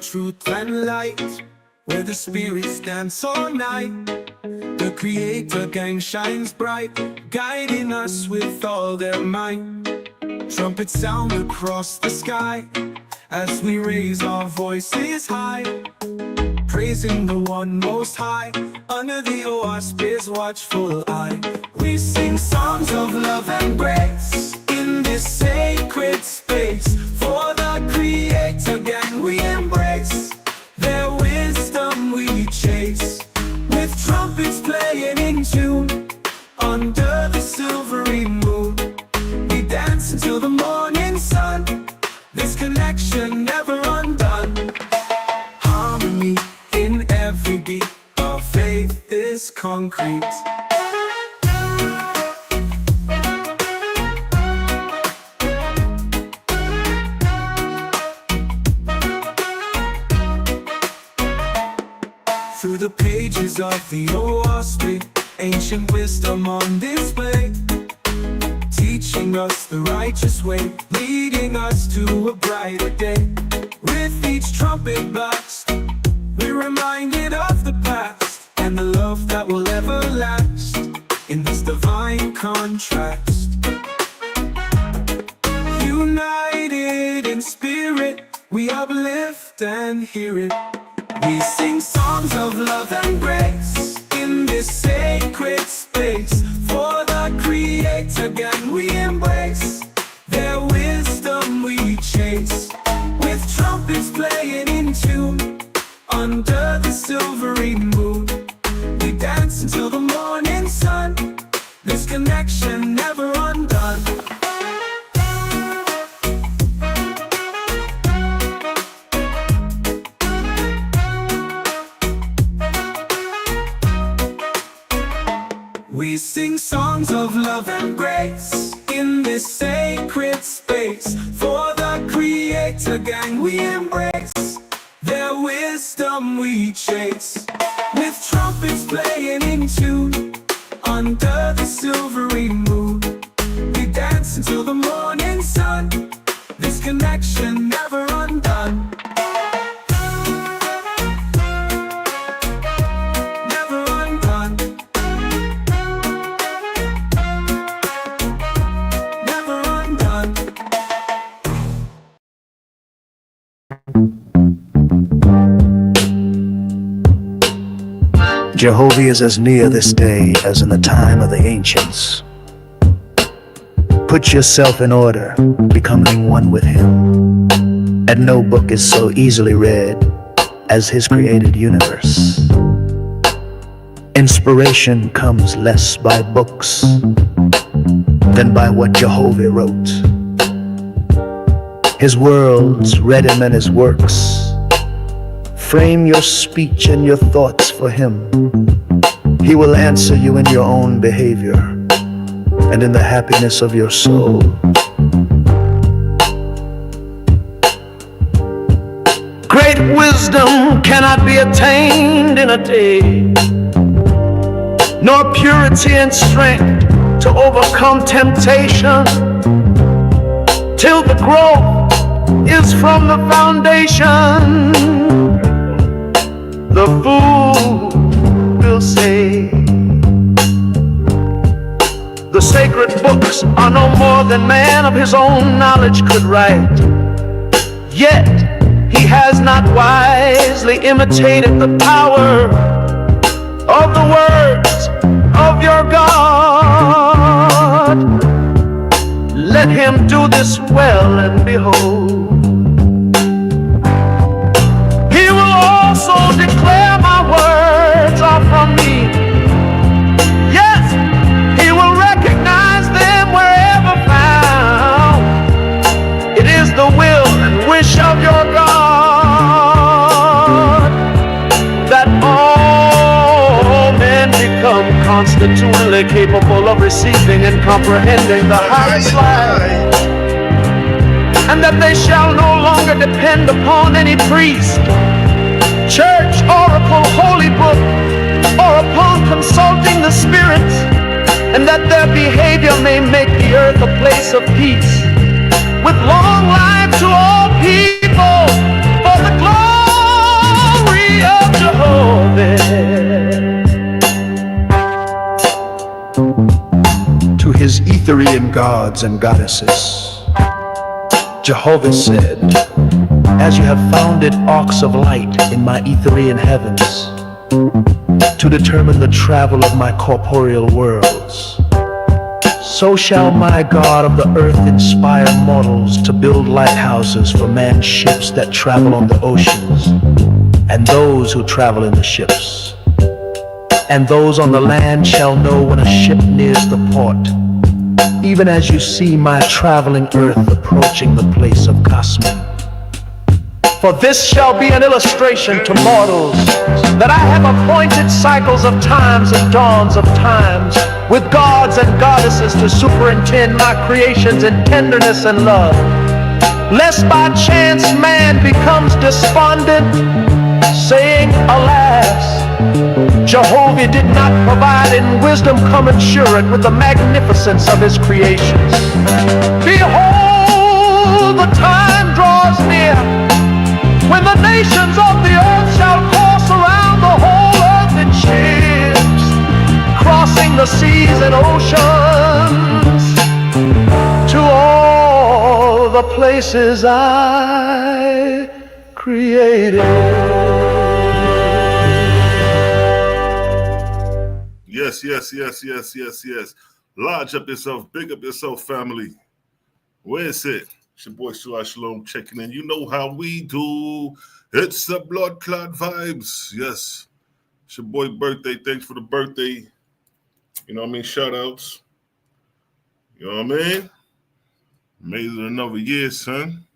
of truth and light, where the spirits dance all night. The Creator gang shines bright, guiding us with all their might. Trumpets sound across the sky as we raise our voices high, praising the one most high, under the auspicious watchful eye. We sing songs of love and grace in this sacred space. For the Creator gang we embrace, their wisdom we chase, with trumpets playing in tune under the silvery moon. We dance until the morning sun, this connection never undone. Harmony in every beat, our faith is concrete. Through the pages of the OSP, ancient wisdom on display, teaching us the righteous way, leading us to a brighter day. With each trumpet blast, we're reminded of the past and the love that will ever last in this divine contrast. United in spirit, we uplift and hear it. We sing songs of love and grace in this sacred space. For the Creator gang we embrace, their wisdom we chase, with trumpets playing in tune under the silvery moon. We dance until the morning sun, this connection never undone. We sing songs of love and grace in this sacred space. For the Creator gang we embrace, their wisdom we chase, with trumpets playing in tune under the silvery moon. We dance until the morning sun, this connection never undone. Jehovah is as near this day as in the time of the ancients. Put yourself in order, becoming one with Him. And no book is so easily read as His created universe. Inspiration comes less by books than by what Jehovah wrote. His worlds read Him and His works. Frame your speech and your thoughts for Him. He will answer you in your own behavior and in the happiness of your soul. Great wisdom cannot be attained in a day, nor purity and strength to overcome temptation, till the growth is from the foundation. The fool will say, the sacred books are no more than man of his own knowledge could write. Yet he has not wisely imitated the power of the words of your God. Let him do this well, and behold, so declare my words are from me. Yes, he will recognize them wherever found. It is the will and wish of your God that all men become constitutionally capable of receiving and comprehending the highest light, and that they shall no longer depend upon any priest, church, oracle, holy book, or upon consulting the spirits, and that their behavior may make the earth a place of peace, with long life to all people, for the glory between gods and goddesses. Jehovah said, as you have founded arcs of light in my ethereal heavens, to determine the travel of my corporeal worlds, so shall my God of the earth inspire mortals to build lighthouses for man's ships that travel on the oceans, and those who travel in the ships. And those on the land shall know when a ship nears the port, even as you see my traveling earth approaching the place of Cosmin. For this shall be an illustration to mortals, that I have appointed cycles of times and dawns of times, with gods and goddesses to superintend my creations in tenderness and love, lest by chance man becomes despondent, saying, alas, Jehovah did not provide in wisdom commensurate with the magnificence of his creations. Behold, the time draws near when the nations of the earth shall course around the whole earth in ships, crossing the seas and oceans to all the places I created. Yes. Large up yourself, big up yourself, family. Where is it? It's your boy Selah Shalom checking in. You know how we do. It's the blood clot vibes. Yes. It's your boy birthday. Thanks for the birthday. You know what I mean? Shout outs. You know what I mean? Made it another year, son.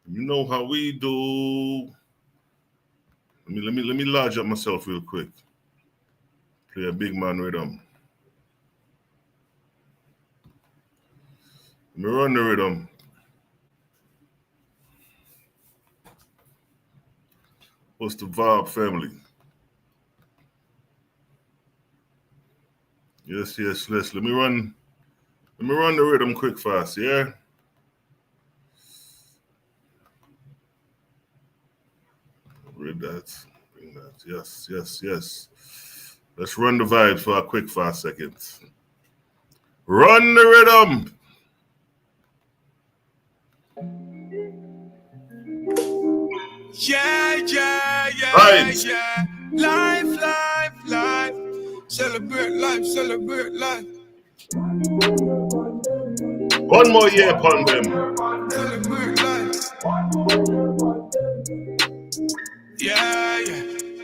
You know how we do. Let me large up myself real quick. Play a big man rhythm. Let me run the rhythm. What's the vibe, family? Yes, let me run the rhythm quick fast, yeah? Read that. Bring that. Yes. Let's run the vibes for a quick 5 seconds. Run the rhythm. Yeah. Vibes. Yeah. Life. Celebrate life. One more year upon them. Celebrate life. Yeah.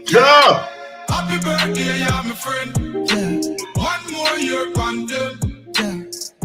Yeah. Happy birthday, yeah, my friend. Yeah. One more year upon them. Yeah.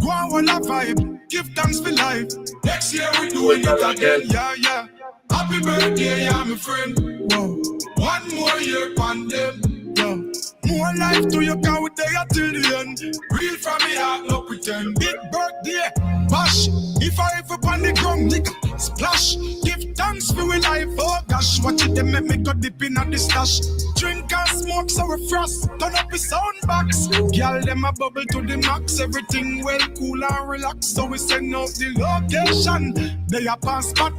Go on a vibe. Give thanks for life. Next year we doing it again. Yeah. Happy birthday, yeah, my friend. Whoa. One more year upon them. Yeah. More life to your car with the till the end. Real from me heart, no pretend. Big birthday, bash. If I ever on the ground, nigga, splash. Give thanks for your life, oh gosh. Watch it, they make me go dip in at the stash. Drink and smoke so we frost. Turn up the sound box. Girl, them a bubble to the max. Everything well, cool and relax. So we send out the location. They a pass spot.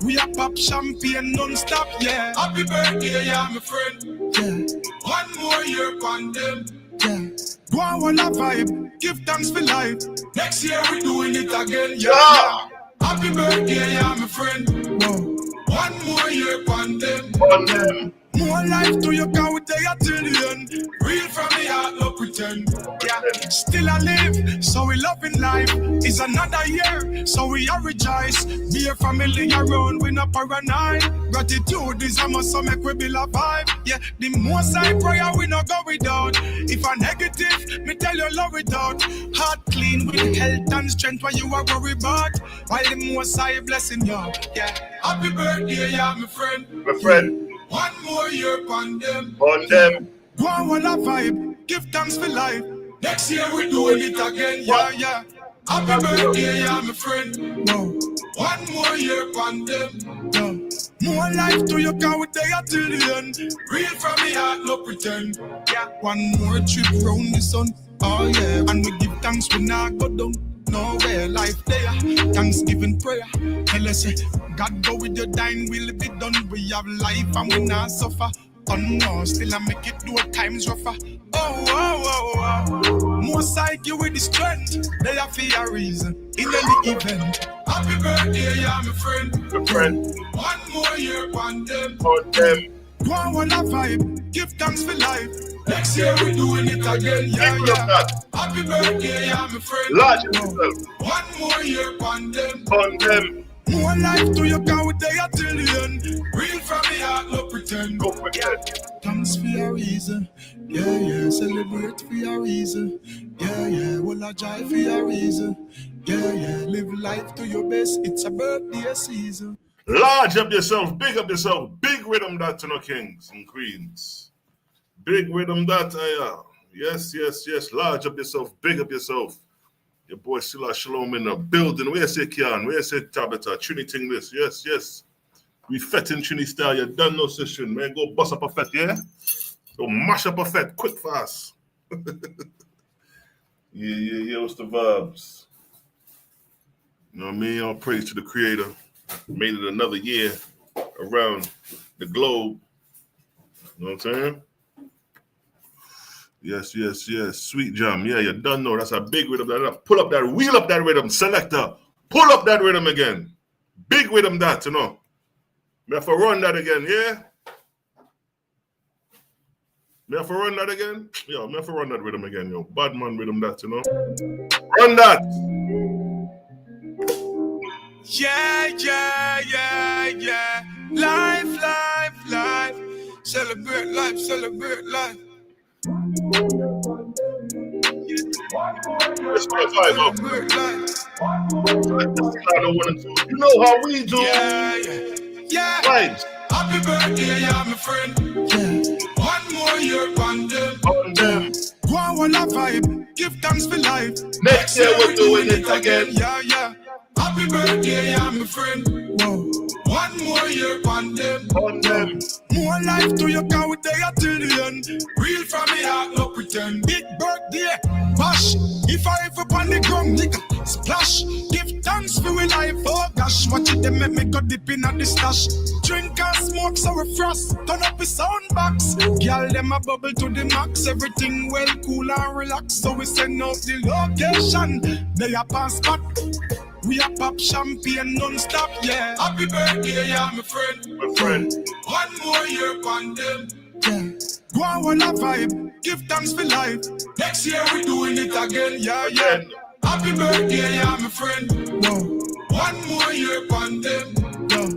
We a pop champagne non-stop, yeah. Happy birthday, yeah, my friend. Yeah. One more year upon them. Yeah. Go on a vibe. Give thanks for life. Next year we doing it again, yeah. Happy birthday, yeah, my friend. Whoa. One more year upon them. More life to your car with the till the end. Real from me heart, no pretend. Yeah, still I live, so we loving life. It's another year, so we are rejoice. Be a family around, we not paranoid. Gratitude is a must, so make we build a vibe. Yeah, the most I prayer, we not go without. If a negative, me tell you love without. Heart clean with health and strength, what you are worried about. While the most I blessing you, yeah. Happy birthday, yeah, my friend. One more year upon them. Go on a vibe, give thanks for life. Next year we doing it again, yeah. Happy birthday, yeah, my friend. No. One more year upon them. No. More life to your car with the till the end. Real from me heart, no pretend. Yeah. One more trip round the sun. Oh yeah, and we give thanks we not go down. Nowhere life there, Thanksgiving prayer. Tell us, God go with your dying will be done. We have life and we not suffer. Oh no, still I make it do at times rougher. Most I give with the strength, they are for a reason. In any event, happy birthday, yeah, my friend. My friend. One more year on them. On them. Go on a vibe, give thanks for life. Next year we doing it again, yeah, Think yeah. of that. Happy birthday, yeah, my friend. Large yourself. One more year on them. On them. More life to your count, they are till the end. Real from the heart, no pretend. Go pretend. Thanks for your reason. Yeah, yeah, celebrate for your reason. Yeah, yeah, well, I joy for your reason. Yeah, yeah, live life to your best. It's a birthday season. Large up yourself, big up yourself, big rhythm that to no kings and queens. Big rhythm that, yes, yes, yes. Large up yourself, big up yourself. Your boy Selah Shalom in the building. Where say Kian? Where say Tabitha? Trinity this. Yes, yes. We fetting Trinity style. You done no session, man. Go bust up a fet, yeah? Go mash up a fet, quick, fast. yeah, what's the vibes? You know what I mean? All praise to the creator. Made it another year around the globe. You know what I'm saying? Yes, yes, yes. Sweet jam. Yeah, you done know. That's a big rhythm. Pull up that, wheel up that rhythm. Selector. Pull up that rhythm again. Big rhythm that, you know. Me have to run that again, yeah? Me have to run that again? Yeah, me have to run that rhythm again, yo. Bad man rhythm that, you know. Run that. Yeah, yeah, yeah, yeah. Life, life, life. Celebrate life, celebrate life. Let's go five up. You know how we do. Yeah, yeah, yeah. Right. Happy birthday, yeah, my friend. Yeah. One more year on them. On them. Go on a vibe. Give thanks for life. Next year we're doing it again. Yeah, yeah. Happy birthday, yeah, my friend. Whoa. One more year on them. On them. More life to your count, they are till the end. Real from the heart, no pretend. Big birthday, bash. If I ever on the ground, nigga, splash. Give thanks for my life, oh gosh. Watch it, they make me go dip in at the stash. Drink and smoke, so we frost. Turn up the sound box. Girl, them a bubble to the max. Everything well, cool and relax. So we send out the location. They are pass spot. We a pop champagne non-stop, yeah. Happy birthday, yeah, my friend. My friend. One more year on them. Yeah. Go on a vibe. Give thanks for life. Next year we doing it again, yeah, yeah. Happy birthday, yeah, my friend. Whoa. One more year on them. Yeah.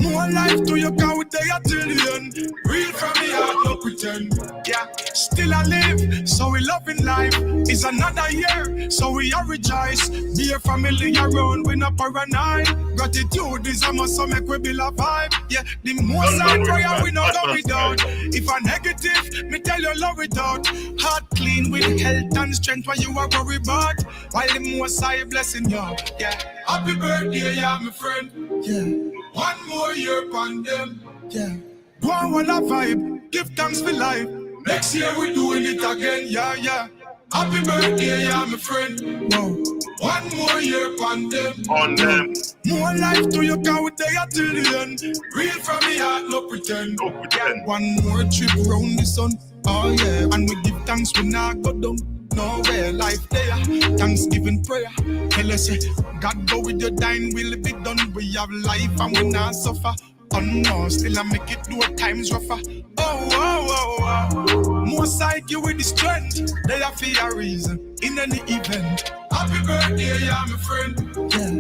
More life to your count, they are till the end. Real from the heart, no pretend. Yeah, still I live, so we loving life. It's another year, so we are rejoice. Be a family around, we not paranoid. Gratitude is a must, so make we build a vibe. Yeah, the most I prayer, we not go without. If a negative, me tell you love it out. Heart clean with health and strength, what you are worried about. While the most I blessing you, yeah. Happy birthday, yeah, my friend. Yeah. One more year on them. Yeah. Go on a vibe. Give thanks for life. Next year we doing it again. Yeah, yeah. Happy birthday, yeah, my friend. Whoa. One more year on them. On them. More life to your count, they are till the end. Real from the heart, no pretend. No pretend. One more trip round the sun. Oh yeah. And we give thanks, we not go down. Nowhere life there, Thanksgiving prayer. Tell us, God go with your dying, will be done. We have life and we not suffer. Oh no, still I make it do at times rougher. Oh. Most I give with the strength, they are for a reason. In any event, happy birthday, yeah, my friend. Yeah.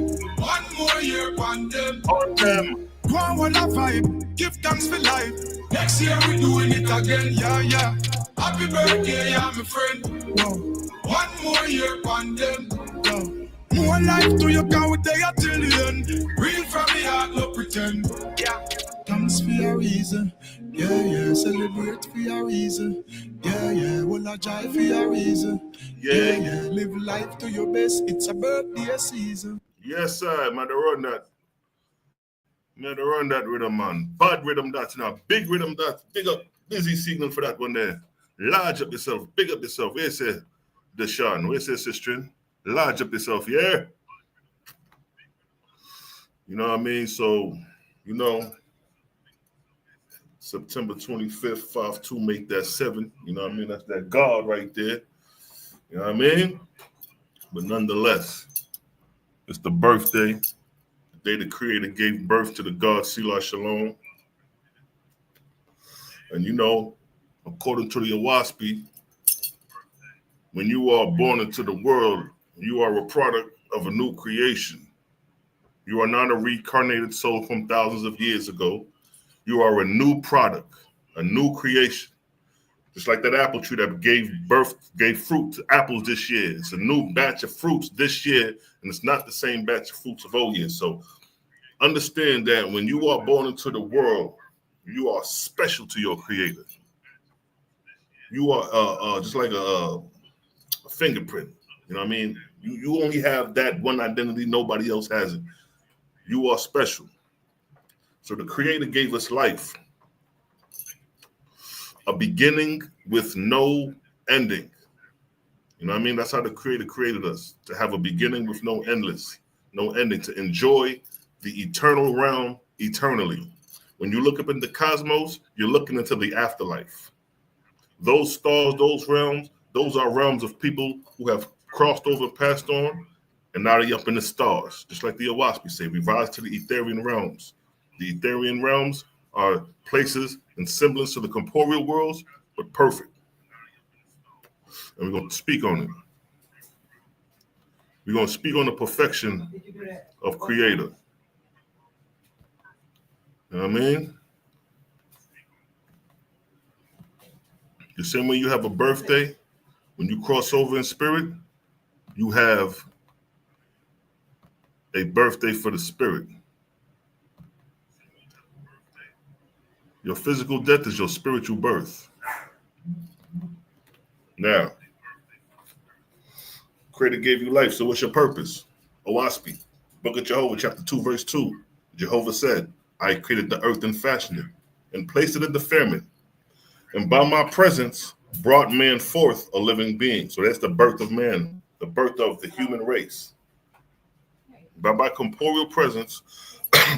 One more year on them. On them. Go on a vibe, give thanks for life. Next year we doing it again, yeah, yeah. Happy birthday, yeah, my friend. Whoa. One more year on them. Whoa. More life to your count, they are till the end. Real from the heart, no pretend. Yeah. Thanks for your reason. Yeah, yeah. Celebrate for your reason. Yeah, yeah. Well, I joy for your reason. Yeah, yeah. Live life to your best. It's a birthday season. Yes, sir. Man, to run that. Man, to run that rhythm, man. Bad rhythm that now. Big rhythm that. Big up. Busy signal for that one there. Large up yourself. Big up yourself. Where say Deshaun? Where say Sistrin? Large up yourself, yeah? You know what I mean? So, you know, September 25th, 5-2, make that 7. You know what I mean? That's that God right there. You know what I mean? But nonetheless, it's the birthday, the day the Creator gave birth to the God, Selah Shalom. And you know, according to the Awaspi, when you are born into the world, you are a product of a new creation. You are not a reincarnated soul from thousands of years ago. You are a new product, a new creation. Just like that apple tree that gave fruit to apples this year. It's a new batch of fruits this year, and it's not the same batch of fruits of old year. So understand that when you are born into the world, you are special to your Creator. You are just like a fingerprint. You know what I mean? You only have that one identity. Nobody else has it. You are special. So the Creator gave us life, a beginning with no ending. You know what I mean? That's how the Creator created us, to have a beginning with no ending, to enjoy the eternal realm eternally. When you look up in the cosmos, you're looking into the afterlife. Those stars, those realms, those are realms of people who have crossed over, passed on, and now they're up in the stars. Just like the Awaspi say, we rise to the Etherian realms. The Etherian realms are places and semblance to the corporeal worlds, but perfect. And we're going to speak on it. We're going to speak on the perfection of Creator. You know what I mean? The same way you have a birthday, when you cross over in spirit, you have a birthday for the spirit. Your physical death is your spiritual birth. Now, Creator gave you life, so what's your purpose? Awaspi, Book of Jehovah, chapter 2, verse 2. Jehovah said, I created the earth and fashioned it, and placed it in the firmament, and by my presence brought man forth a living being. So that's the birth of man, the birth of the human race. By my corporeal presence,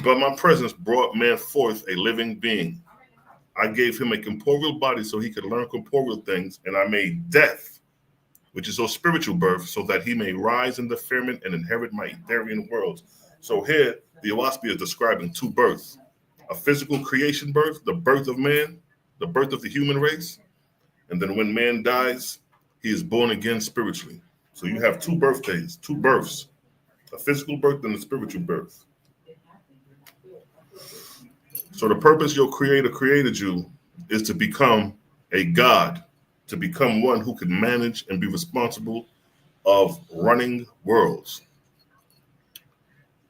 by my presence brought man forth a living being. I gave him a corporeal body so he could learn corporeal things, and I made death, which is a spiritual birth, so that he may rise in the firmament and inherit my Etherian worlds. So here, the Awaspi is describing two births: a physical creation birth, the birth of man, the birth of the human race, and then when man dies, he is born again spiritually. So you have two birthdays, two births, a physical birth and a spiritual birth. So the purpose your Creator created you is to become a God, to become one who can manage and be responsible of running worlds.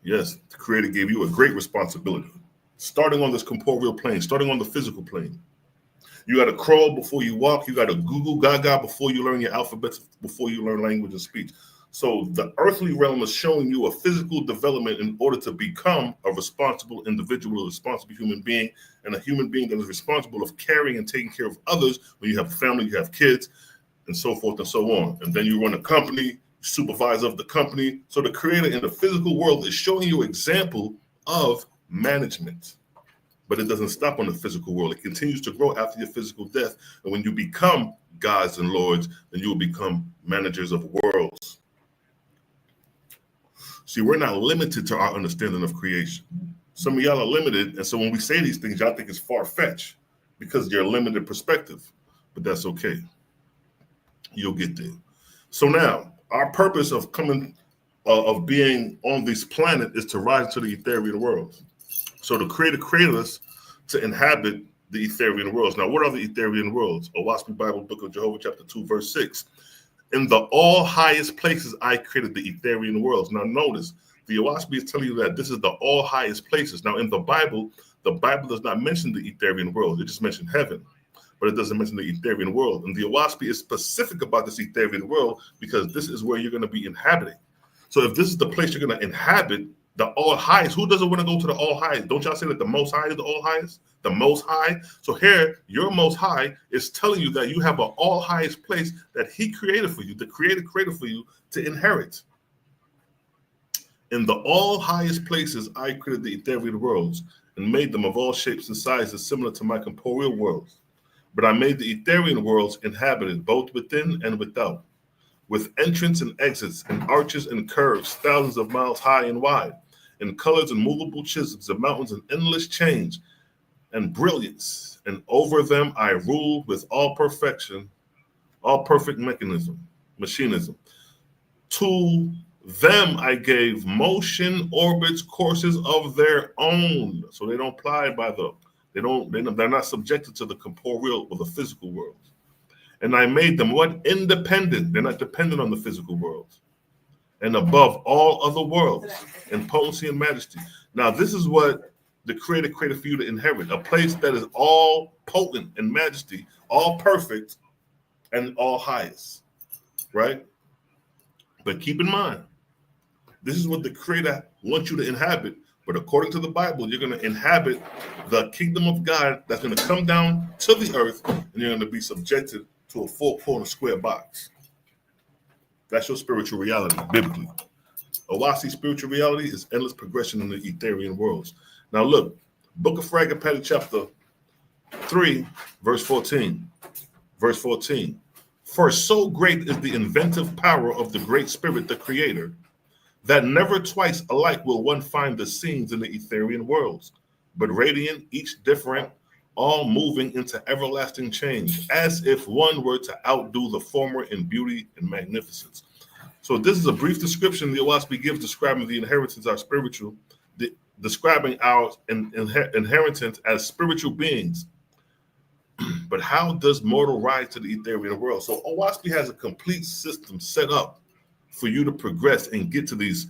Yes, the Creator gave you a great responsibility, starting on this corporeal plane, starting on the physical plane. You got to crawl before you walk. You got to Google Gaga before you learn your alphabets, before you learn language and speech. So the earthly realm is showing you a physical development in order to become a responsible individual, a responsible human being, and a human being that is responsible of caring and taking care of others. When you have a family, you have kids, and so forth and so on. And then you run a company, supervisor of the company. So the Creator in the physical world is showing you an example of management. But it doesn't stop on the physical world. It continues to grow after your physical death. And when you become gods and lords, then you will become managers of worlds. See, we're not limited to our understanding of creation. Some of y'all are limited, and so when we say these things, y'all think it's far-fetched because you're a limited perspective, but that's okay. You'll get there. So now, our purpose of of being on this planet is to rise to the Etherian world. So the Creator created us to inhabit the Etherian worlds. Now, what are the Etherian worlds? Awaspi Bible, Book of Jehovah, chapter 2, verse 6. In the all highest places, I created the Etherian worlds. Now, notice, the Awaspi is telling you that this is the all highest places. Now, in the Bible does not mention the Etherian world. It just mentions heaven, but it doesn't mention the Etherian world. And the Awaspi is specific about this Etherian world because this is where you're going to be inhabiting. So if this is the place you're going to inhabit, the all highest, who doesn't want to go to the all highest? Don't y'all say that the most high is the all highest? The most high. So here, your most high is telling you that you have an all highest place that he created for you, the Creator created for you to inherit. In the all highest places, I created the Etherian worlds, and made them of all shapes and sizes similar to my corporeal worlds. But I made the Etherian worlds inhabited both within and without, with entrance and exits and arches and curves thousands of miles high and wide, and colors and movable chisels and mountains and endless change and brilliance. And over them I ruled with all perfection, all perfect machinism. To them I gave motion, orbits, courses of their own. So they don't apply by they're not subjected to the corporeal or the physical world. And I made them what? Independent. They're not dependent on the physical world. And above all other worlds in potency and majesty. Now, this is what the Creator created for you to inherit. A place that is all potent in majesty, all perfect, and all highest. Right? But keep in mind, this is what the Creator wants you to inhabit. But according to the Bible, you're going to inhabit the kingdom of God that's going to come down to the earth, and you're going to be subjected to a four-corner square box. That's your spiritual reality, biblically. Owasi spiritual reality is endless progression in the Etherian worlds. Now look, Book of Fragapati, chapter 3, verse 14. Verse 14. For so great is the inventive power of the great spirit, the Creator, that never twice alike will one find the scenes in the Etherian worlds, but radiant, each different, all moving into everlasting change, as if one were to outdo the former in beauty and magnificence. So this is a brief description the Owaspi gives describing the inheritance, our spiritual, describing our inheritance as spiritual beings. But how does mortal rise to the Etherian world? So Owaspi has a complete system set up for you to progress and get to these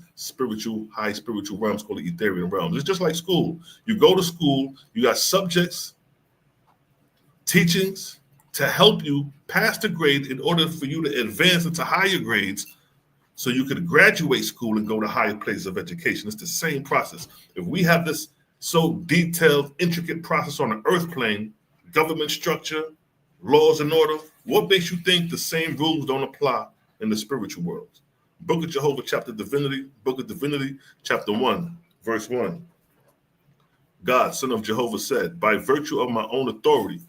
high spiritual realms called the Etherian realms. It's just like school. You go to school, you got subjects, teachings to help you pass the grade in order for you to advance into higher grades so you could graduate school and go to higher places of education. It's the same process. If we have this so detailed, intricate process on the earth plane, government structure, laws and order, what makes you think the same rules don't apply in the spiritual world? Book of Jehovah, Book of Divinity, chapter 1, verse 1. God, Son of Jehovah, said, by virtue of my own authority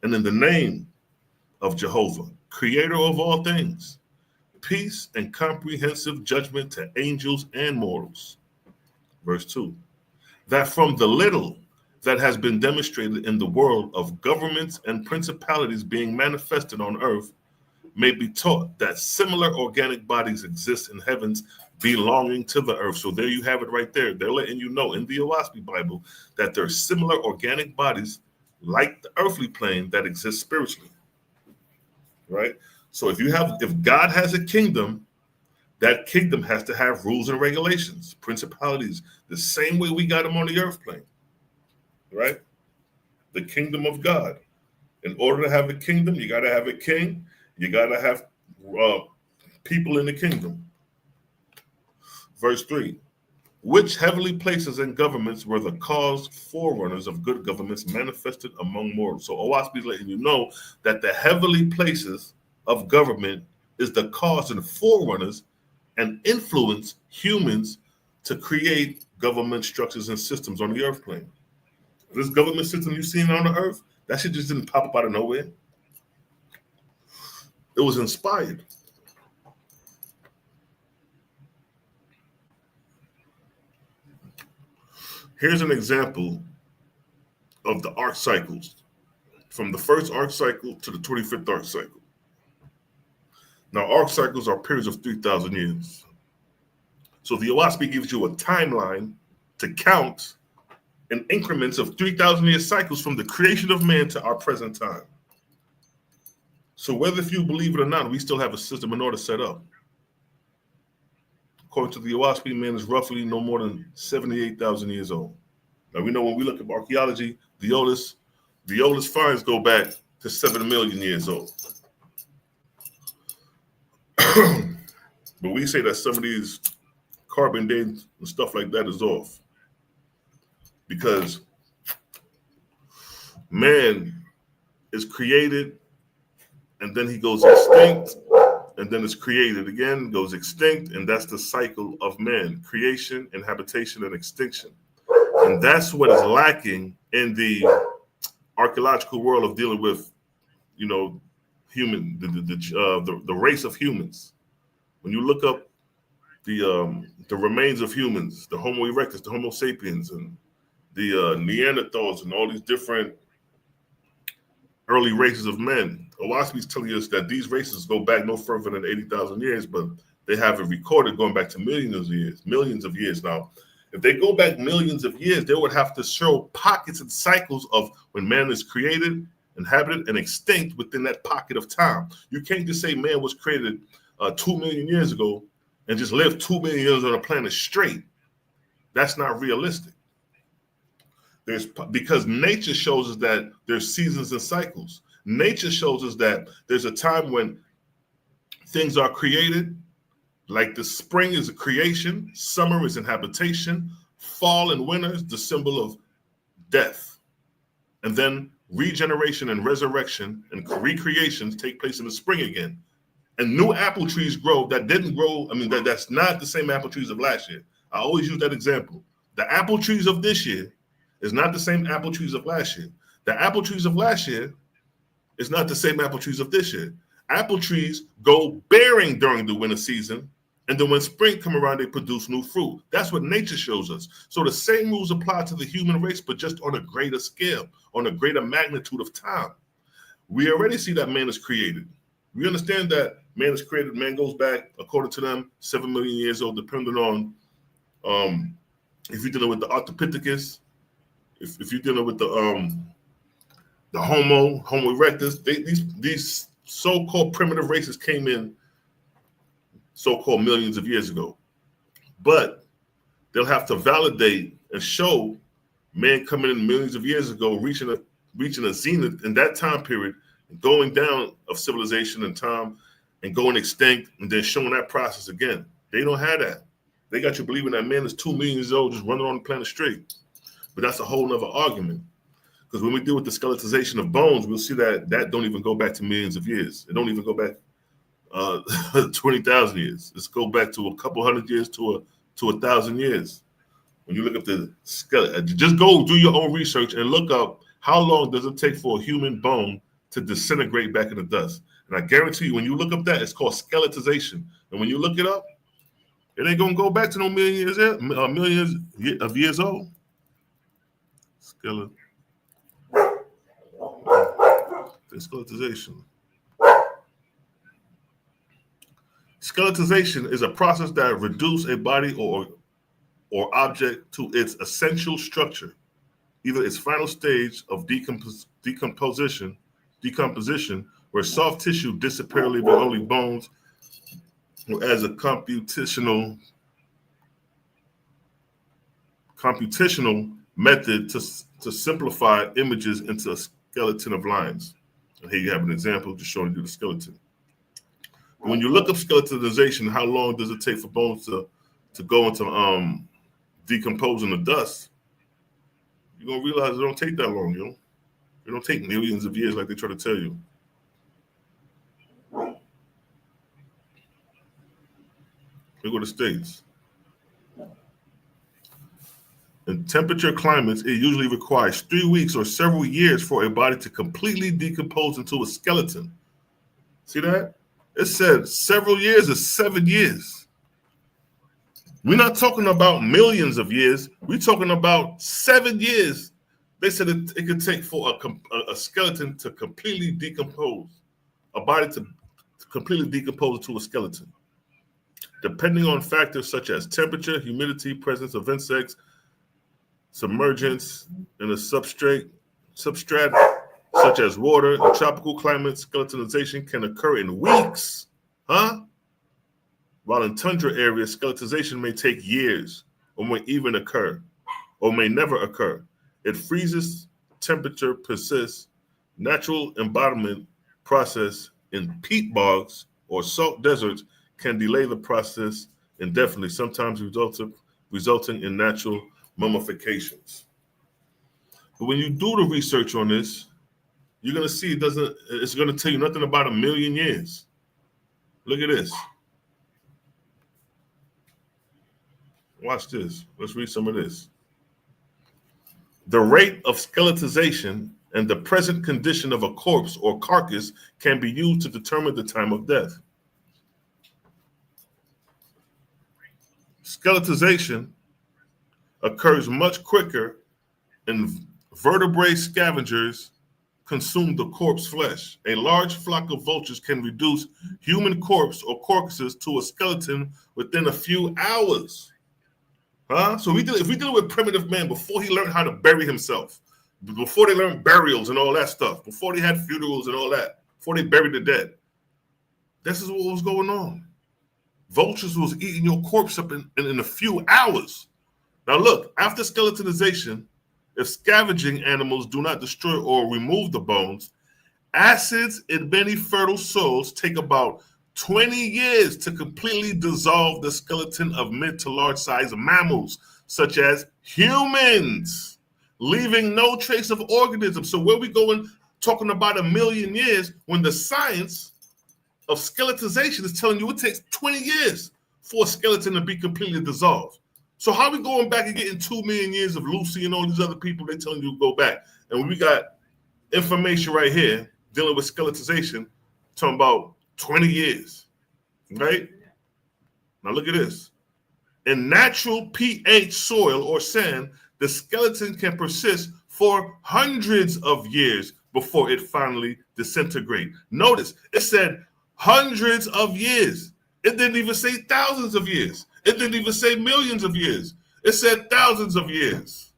and in the name of Jehovah, Creator of all things, peace and comprehensive judgment to angels and mortals. Verse 2. That from the little that has been demonstrated in the world of governments and principalities being manifested on earth, may be taught that similar organic bodies exist in heavens belonging to the earth. So there you have it right there. They're letting you know in the Owaspi Bible that there are similar organic bodies like the earthly plane that exist spiritually. Right? So if God has a kingdom, that kingdom has to have rules and regulations, principalities, the same way we got them on the earth plane. Right? The kingdom of God. In order to have a kingdom, you got to have a king. You got to have people in the kingdom. Verse 3. Which heavenly places and governments were the cause forerunners of good governments manifested among mortals? So Owaspi is letting you know that the heavenly places of government is the cause and forerunners and influence humans to create government structures and systems on the earth plane. This government system you've seen on the earth, that shit just didn't pop up out of nowhere. It was inspired. Here's an example of the arc cycles, from the first arc cycle to the 25th arc cycle. Now, arc cycles are periods of 3,000 years. So the Owaspi gives you a timeline to count in increments of 3,000 year cycles from the creation of man to our present time. So whether if you believe it or not, we still have a system in order set up. According to the Owaspi, man is roughly no more than 78,000 years old. Now we know when we look at archaeology, the oldest finds go back to 7 million years old. But we say that some of these carbon dates and stuff like that is off. Because man is created and then he goes extinct, and then it's created again, goes extinct, and that's the cycle of man: creation, inhabitation, and extinction. And that's what is lacking in the archaeological world of dealing with, human, the race of humans. When you look up the remains of humans, the Homo erectus, the Homo sapiens, and the Neanderthals, and all these different early races of men, Owaspe's telling us that these races go back no further than 80,000 years, but they have it recorded going back to millions of years. Now, if they go back millions of years, they would have to show pockets and cycles of when man is created, inhabited, and extinct within that pocket of time. You can't just say man was created 2 million years ago and just lived 2 million years on a planet straight. That's not realistic. Because nature shows us that there's seasons and cycles. Nature shows us that there's a time when things are created, like the spring is a creation, summer is inhabitation, fall and winter is the symbol of death. And then regeneration and resurrection and recreations take place in the spring again. And new apple trees grow that didn't grow. That's not the same apple trees of last year. I always use that example. The apple trees of this year is not the same apple trees of last year. The apple trees of last year is not the same apple trees of this year. Apple trees go bearing during the winter season, and then when spring come around, they produce new fruit. That's what nature shows us. So the same rules apply to the human race, but just on a greater scale, on a greater magnitude of time. We already see that man is created. We understand that man is created. Man goes back, according to them, 7 million years old, depending on if you're dealing with the Arthropithecus, if you're dealing with the Homo erectus. These so-called primitive races came in so-called millions of years ago. But they'll have to validate and show man coming in millions of years ago, reaching a zenith in that time period, going down of civilization and time, and going extinct, and then showing that process again. They don't have that. They got you believing that man is 2 million years old, just running on the planet straight. But that's a whole nother argument. Because when we deal with the skeletization of bones, we'll see that don't even go back to millions of years. It don't even go back 20,000 years. Let's go back to a couple hundred years to 1,000 years. When you look at the skeleton, just go do your own research and look up how long does it take for a human bone to disintegrate back in the dust. And I guarantee you, when you look up that, it's called skeletization. And when you look it up, it ain't gonna go back to no millions of years old. Skeletization. Skeletization is a process that reduces a body or object to its essential structure, either its final stage of decomposition, where soft tissue disappears, leaving only bones, or as a computational method to simplify images into a skeleton of lines. And here you have an example just showing you the skeleton. When you look up skeletonization, how long does it take for bones to go into decompose in the dust? You're gonna realize it don't take that long, It don't take millions of years like they try to tell you. Here go the States. In temperature climates, it usually requires 3 weeks or several years for a body to completely decompose into a skeleton. See that? It said several years is 7 years. We're not talking about millions of years. We're talking about 7 years. They said it could take for a skeleton to completely decompose, a body to completely decompose into a skeleton. Depending on factors such as temperature, humidity, presence of insects, submergence in a substrate such as water. In tropical climates, skeletonization can occur in weeks, while in tundra areas, skeletonization may take years, or may even occur, or may never occur. It freezes, temperature persists, natural embodiment process in peat bogs or salt deserts can delay the process indefinitely, sometimes resulting in natural mummifications. But when you do the research on this, you're gonna see it's gonna tell you nothing about 1 million years. Look at this. Watch this. Let's read some of this. The rate of skeletization and the present condition of a corpse or carcass can be used to determine the time of death. Skeletization occurs much quicker and vertebrate scavengers consume the corpse flesh. A large flock of vultures can reduce human corpse or carcasses to a skeleton within a few hours. So if we deal with primitive man before he learned how to bury himself, before they learned burials and all that stuff, before they had funerals and all that, before they buried the dead, this is what was going on. Vultures was eating your corpse up in a few hours. Now look, after skeletonization, if scavenging animals do not destroy or remove the bones, acids in many fertile soils take about 20 years to completely dissolve the skeleton of mid to large sized mammals, such as humans, leaving no trace of organisms. So where we going talking about 1,000,000 years when the science of skeletization is telling you it takes 20 years for a skeleton to be completely dissolved. So how are we going back and getting 2,000,000 years of Lucy and all these other people they telling you to go back? And we got information right here dealing with skeletization, talking about 20 years, right? Now look at this. In natural pH soil or sand, the skeleton can persist for hundreds of years before it finally disintegrates. Notice, it said hundreds of years. It didn't even say thousands of years. It didn't even say millions of years. It said thousands of years.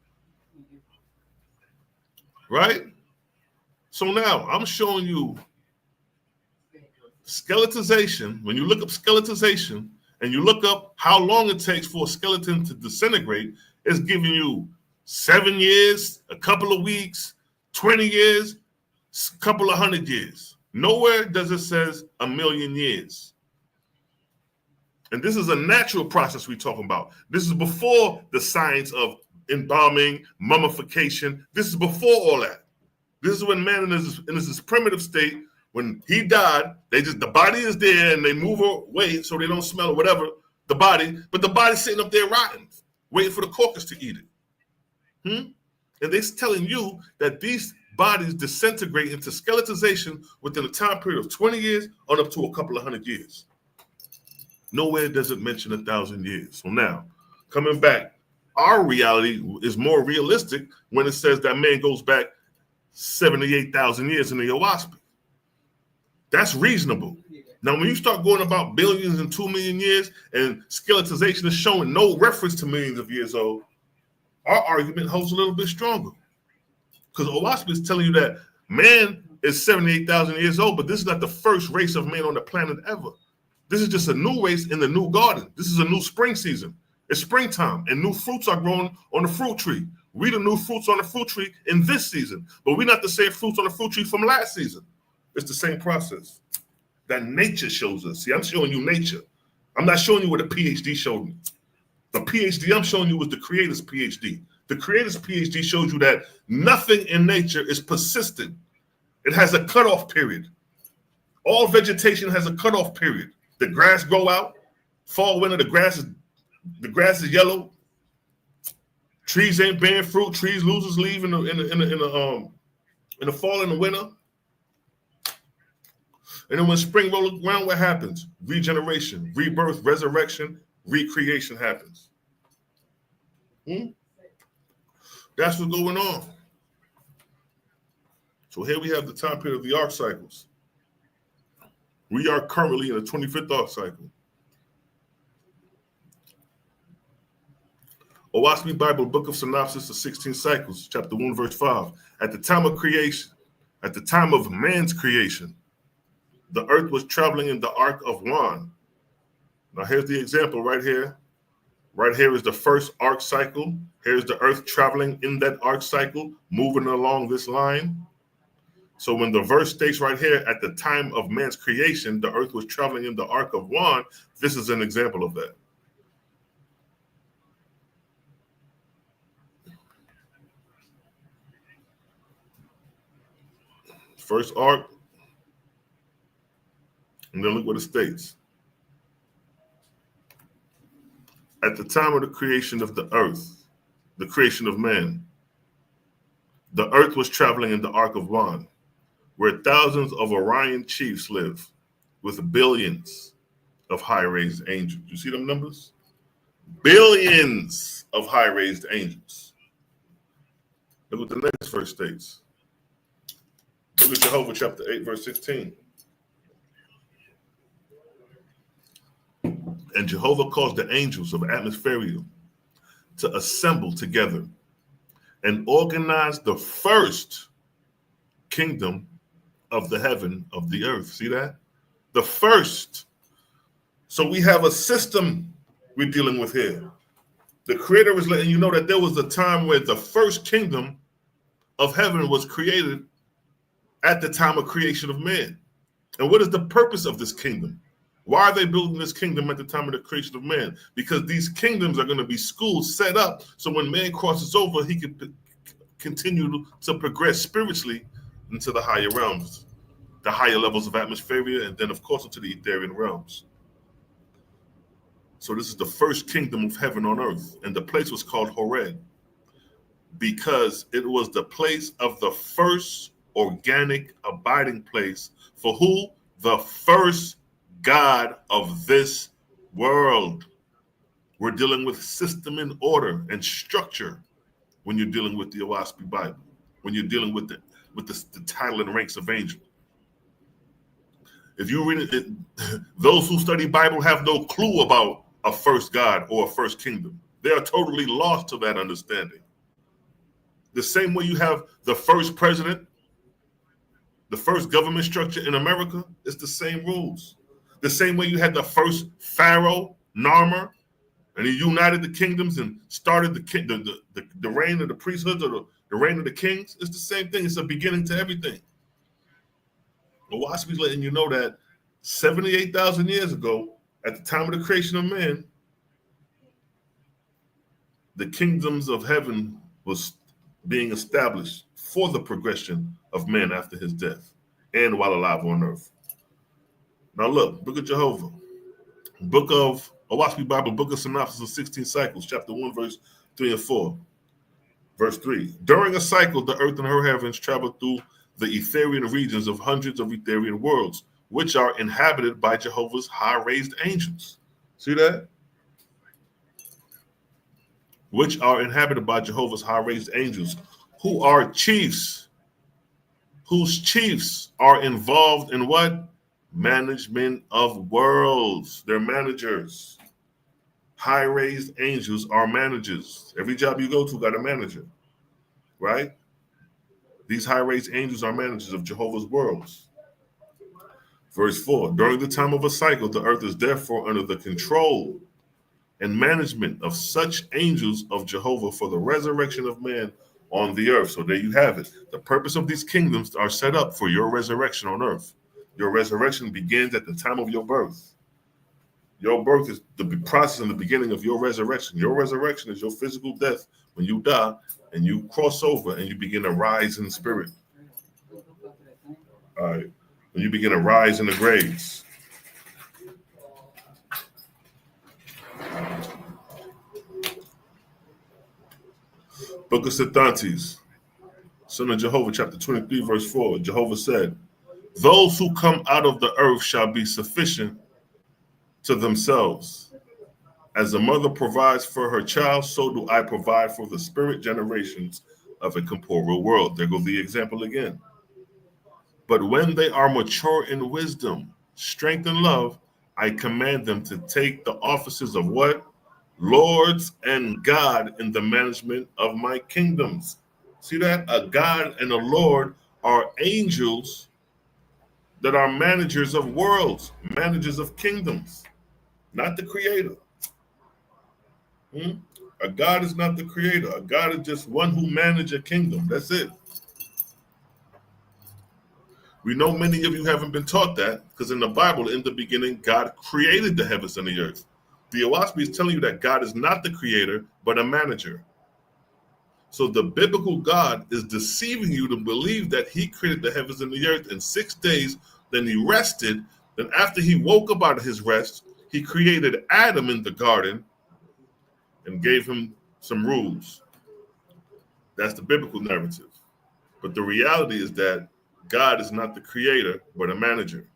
Right? So now I'm showing you skeletization. When you look up skeletization and you look up how long it takes for a skeleton to disintegrate, it's giving you 7 years, a couple of weeks, 20 years, a couple of 100 years. Nowhere does it says 1,000,000 years. And this is a natural process we're talking about. This is before the science of embalming, mummification. This is before all that. This is when man in his primitive state, when he died, the body is there and they move away so they don't smell or whatever, the body, but the body's sitting up there rotten, waiting for the carcass to eat it. And they're telling you that these bodies disintegrate into skeletization within a time period of 20 years on up to a couple of 100 years. Nowhere does it mention 1,000 years. So now, coming back, our reality is more realistic when it says that man goes back 78,000 years in the Owaspy. That's reasonable. Now, when you start going about billions and 2,000,000 years and skeletization is showing no reference to millions of years old, our argument holds a little bit stronger. Because Owaspy is telling you that man is 78,000 years old, but this is not the first race of man on the planet ever. This is just a new race in the new garden. This is a new spring season. It's springtime, and new fruits are growing on the fruit tree. We the new fruits on the fruit tree in this season, but we're not the same fruits on the fruit tree from last season. It's the same process that nature shows us. See, I'm showing you nature. I'm not showing you what a PhD showed me. The PhD I'm showing you was the creator's PhD. The creator's PhD shows you that nothing in nature is persistent. It has a cutoff period. All vegetation has a cutoff period. The grass grow out, fall, winter, the grass is yellow. Trees ain't bearing fruit. Trees loses leaves in the fall and the winter. And then when spring rolls around, what happens? Regeneration, rebirth, resurrection, recreation happens. That's what's going on. So here we have the time period of the arc cycles. We are currently in the 25th arc cycle. Owaspy Bible, Book of Synopsis, the 16 cycles, chapter 1, verse 5. At the time of creation, at the time of man's creation, the earth was traveling in the arc of one. Now here's the example right here. Right here is the first arc cycle. Here's the earth traveling in that arc cycle, moving along this line. So when the verse states right here, at the time of man's creation, the earth was traveling in the arc of one, this is an example of that. First arc, and then look what it states. At the time of the creation of the earth, the creation of man, the earth was traveling in the Ark of Ron, where thousands of Orion chiefs live, with billions of high-raised angels. You see them numbers? Billions of high-raised angels. Look what the next verse states. Look at Jehovah chapter 8, verse 16. And Jehovah caused the angels of Atmospherium to assemble together and organize the first kingdom of the heaven of the earth. See that? The first. So we have a system we're dealing with here. The Creator is letting you know that there was a time where the first kingdom of heaven was created at the time of creation of man. And what is the purpose of this kingdom? Why are they building this kingdom at the time of the creation of man? Because these kingdoms are going to be schools set up so when man crosses over, he can continue to progress spiritually into the higher realms, the higher levels of atmosphere, and then, of course, into the etherian realms. So this is the first kingdom of heaven on earth, and the place was called Horeb because it was the place of the first organic abiding place for who? The first God of this world. We're dealing with system and order and structure when you're dealing with the Owaski Bible, when you're dealing with the title and ranks of angel. If you read it, those who study Bible have no clue about a first God or a first kingdom. They are totally lost to that understanding. The same way you have the first president, the first government structure in America, it's the same rules. The same way you had the first pharaoh, Narmer, and he united the kingdoms and started the reign of the priesthoods or the reign of the kings. It's the same thing. It's a beginning to everything. But Waspi's letting you know that 78,000 years ago, at the time of the creation of man, the kingdoms of heaven was being established for the progression of man after his death and while alive on earth. Now look, Book of Jehovah, Book of Owaski Bible, Book of Synopsis of 16 Cycles, chapter 1, verse 3 and 4. Verse 3, during a cycle, the earth and her heavens travel through the etherian regions of hundreds of etherian worlds, which are inhabited by Jehovah's high-raised angels. See that? Which are inhabited by Jehovah's high-raised angels, who are chiefs, whose chiefs are involved in what? Management of worlds. They're managers. High-raised angels are managers. Every job you go to got a manager, right? These high-raised angels are managers of Jehovah's worlds. Verse 4, during the time of a cycle, the earth is therefore under the control and management of such angels of Jehovah for the resurrection of man on the earth. So there you have it. The purpose of these kingdoms are set up for your resurrection on earth. Your resurrection begins at the time of your birth. Your birth is the process and the beginning of your resurrection. Your resurrection is your physical death when you die and you cross over and you begin to rise in the spirit. All right. When you begin to rise in the graves. Book of Sethantes, Son of Jehovah, chapter 23, verse 4. Jehovah said, those who come out of the earth shall be sufficient to themselves. As a mother provides for her child, so do I provide for the spirit generations of a corporeal world. There goes the example again. But when they are mature in wisdom, strength, and love, I command them to take the offices of what? Lords and God in the management of my kingdoms. See that? A God and a Lord are angels that are managers of worlds, managers of kingdoms, not the creator. A God is not the creator. A God is just one who manages a kingdom. That's it. We know many of you haven't been taught that because in the Bible, in the beginning, God created the heavens and the earth. The Owaski is telling you that God is not the creator, but a manager. So the biblical God is deceiving you to believe that he created the heavens and the earth in 6 days, then he rested. Then after he woke up out of his rest, he created Adam in the garden and gave him some rules. That's the biblical narrative. But the reality is that God is not the creator, but a manager.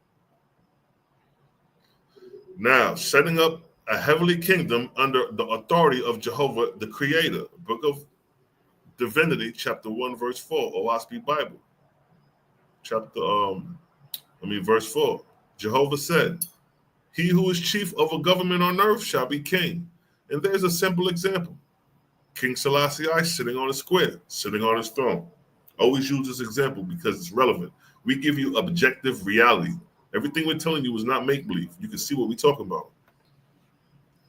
Now, setting up a heavenly kingdom under the authority of Jehovah, the creator. Book of Divinity, chapter 1, verse 4, OSB Bible. Verse 4. Jehovah said, "He who is chief of a government on earth shall be king." And there's a simple example. King Selassie sitting on a square, sitting on his throne. Always use this example because it's relevant. We give you objective reality. Everything we're telling you is not make-believe. You can see what we're talking about.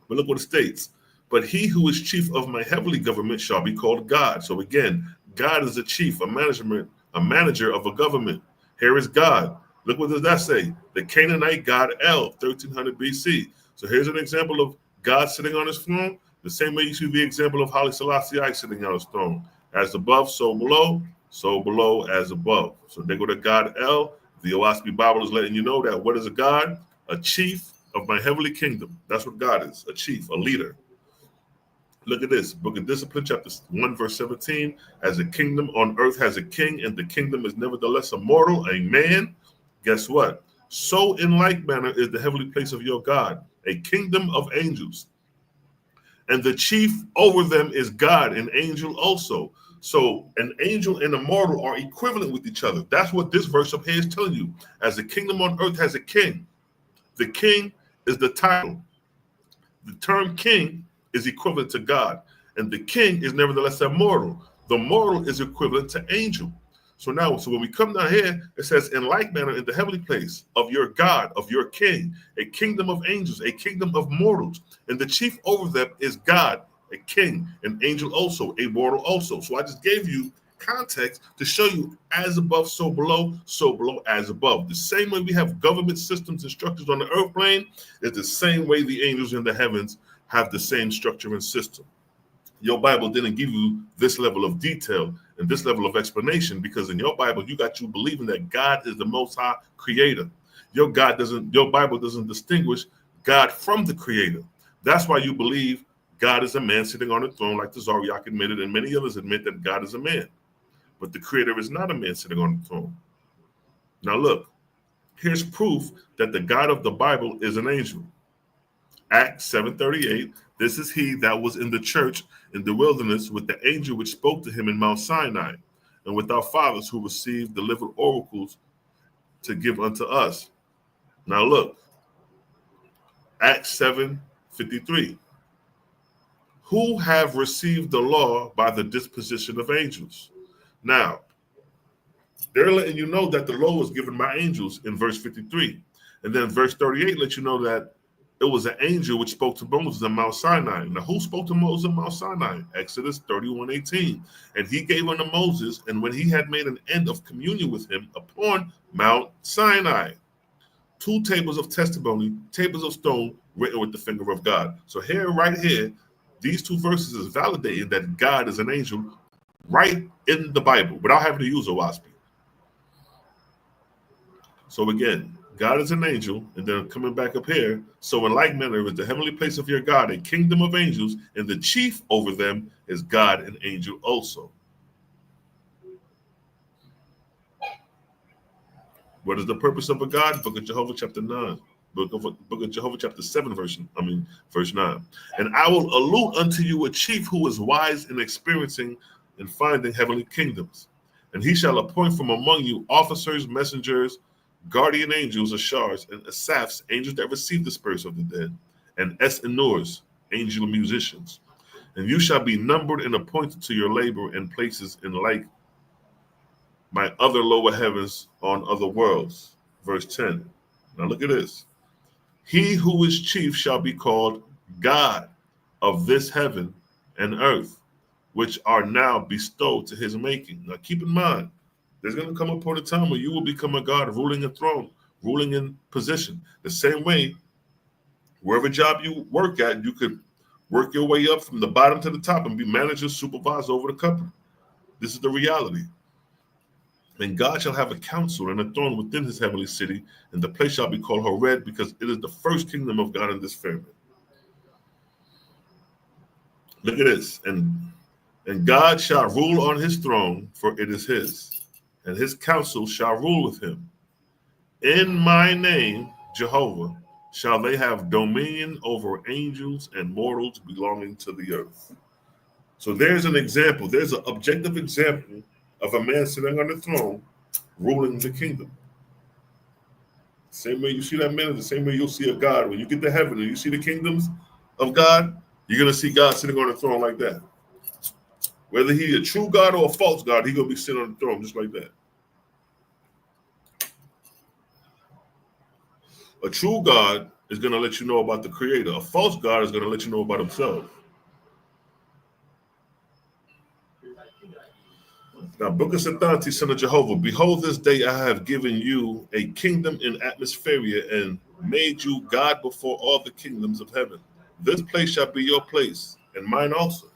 But look what it states. "But he who is chief of my heavenly government shall be called God." So again, God is a chief, a manager of a government. Here is God. Look what does that say? The Canaanite god El, 1300 BC. So here's an example of God sitting on his throne. The same way you see the example of Haile Selassie sitting on his throne. As above, so below as above. So they go to God El. The OSB Bible is letting you know that what is a God? A chief of my heavenly kingdom. That's what God is, a chief, a leader. Look at this, Book of Discipline, chapter 1, verse 17. "As a kingdom on earth has a king, and the kingdom is nevertheless a mortal, a man." Guess what? "So in like manner is the heavenly place of your God, a kingdom of angels. And the chief over them is God, an angel also." So an angel and a mortal are equivalent with each other. That's what this verse up here is telling you. As the kingdom on earth has a king. The king is the title. The term king is equivalent to God. And the king is nevertheless a mortal. The mortal is equivalent to angel. So when we come down here, it says, "In like manner in the heavenly place of your God, of your king, a kingdom of angels, a kingdom of mortals. And the chief over them is God, a king, an angel also, a mortal also." So I just gave you context to show you as above, so below as above. The same way we have government systems and structures on the earth plane is the same way the angels in the heavens have the same structure and system. Your Bible didn't give you this level of detail and this level of explanation because in your Bible, you believing that God is the Most High Creator. Your Bible doesn't distinguish God from the Creator. That's why you believe God is a man sitting on a throne, like the Zariak admitted, and many others admit that God is a man. But the Creator is not a man sitting on the throne. Now look, here's proof that the God of the Bible is an angel. Acts 7:38. "This is he that was in the church in the wilderness with the angel which spoke to him in Mount Sinai, and with our fathers who received delivered oracles to give unto us." Now look, Acts 7:53. "Who have received the law by the disposition of angels." Now, they're letting you know that the law was given by angels in verse 53. And then verse 38 lets you know that it was an angel which spoke to Moses on Mount Sinai. Now, who spoke to Moses on Mount Sinai? Exodus 31:18. "And he gave unto Moses, and when he had made an end of communion with him upon Mount Sinai, 2 tables of testimony, tables of stone, written with the finger of God." So right here, these 2 verses is validating that God is an angel right in the Bible without having to use a wasp. So again, God is an angel, and then coming back up here, "So in like manner is the heavenly place of your God, a kingdom of angels, and the chief over them is God, an angel also." What is the purpose of a God? Book of Jehovah, chapter 9. Book of Jehovah, chapter 7, verse 9. "And I will allot unto you a chief who is wise in experiencing and finding heavenly kingdoms. And he shall appoint from among you officers, messengers, guardian angels, Ashars, and Asaphs, angels that receive the spirits of the dead, and Es-Enors, angel musicians. And you shall be numbered and appointed to your labor and places in like my other lower heavens on other worlds." Verse 10. Now look at this. "He who is chief shall be called God of this heaven and earth, which are now bestowed to his making." Now keep in mind, there's going to come a point of time where you will become a God ruling a throne, ruling in position. The same way, wherever job you work at, you could work your way up from the bottom to the top and be manager, supervisor over the company. This is the reality. "And God shall have a council and a throne within his heavenly city, and the place shall be called Horeb, because it is the first kingdom of God in this firmament." Look at this. And God shall rule on his throne, for it is his. and his counsel shall rule with him. In my name, Jehovah, shall they have dominion over angels and mortals belonging to the earth. So there's an example. There's an objective example of a man sitting on the throne ruling the kingdom. Same way you see that man, the same way you'll see a God. When you get to heaven and you see the kingdoms of God, you're going to see God sitting on the throne like that. Whether he's a true God or a false God, he's going to be sitting on the throne just like that. A true God is going to let you know about the Creator. A false God is going to let you know about himself. Now, Book of Satanti, son of Jehovah, behold, this day I have given you a kingdom in Atmospheria and made you God before all the kingdoms of heaven. This place shall be your place, and mine also.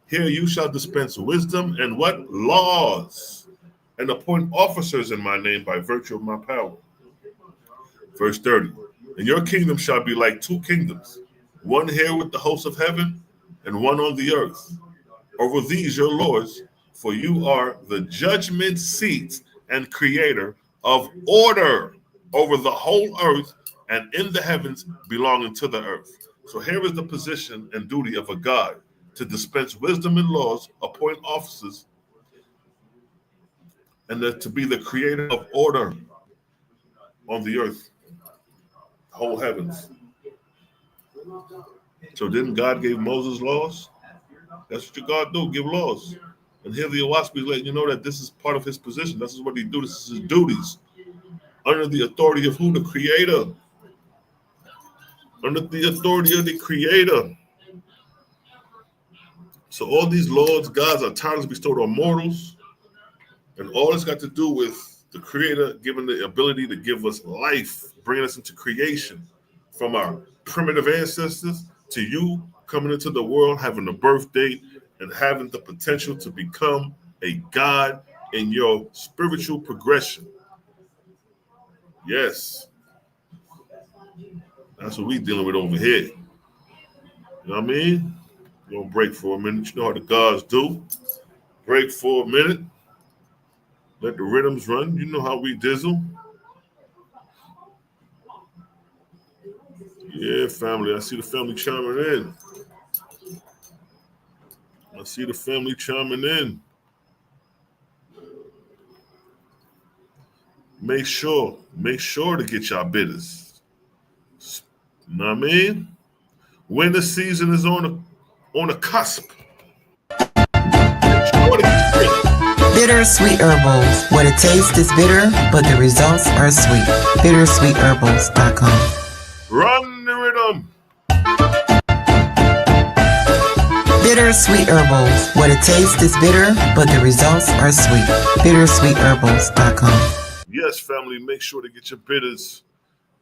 Here you shall dispense wisdom and what? Laws, and appoint officers in my name by virtue of my power. Verse 30, and your kingdom shall be like two kingdoms, one here with the hosts of heaven, and one on the earth. Over these your lords, for you are the judgment seat and creator of order over the whole earth and in the heavens belonging to the earth. So here is the position and duty of a God, to dispense wisdom and laws, appoint officers, and to be the creator of order on the earth, whole heavens. So didn't God give Moses laws? That's what your God do, give laws. And here the Owaspi is letting you know that this is part of his position. This is what he do. This is his duties. Under the authority of who? The Creator. Under the authority of the Creator. So all these lords, gods are titles bestowed on mortals. And all it's got to do with the Creator giving the ability to give us life, bringing us into creation from our primitive ancestors to you coming into the world, having a birth date, and having the potential to become a God in your spiritual progression. Yes. That's what we dealing with over here. You know what I mean? We're going to break for a minute. You know how the gods do. Break for a minute. Let the rhythms run. You know how we dizzle. Yeah, family. I see the family chiming in. I see the family chiming in. Make sure to get y'all bitters. You know what I mean? Winter season is on a cusp. Bitter sweet herbals. What it tastes is bitter, but the results are sweet. BittersweetHerbals.com. Run the rhythm. Bitter sweet herbals. What it tastes is bitter, but the results are sweet. BittersweetHerbals.com. Yes, family, make sure to get your bitters.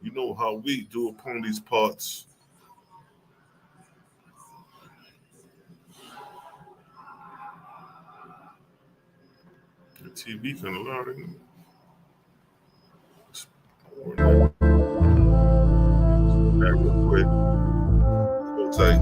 You know how we do upon these parts. The TV kind of loud, isn't it? That real quick. Hold tight.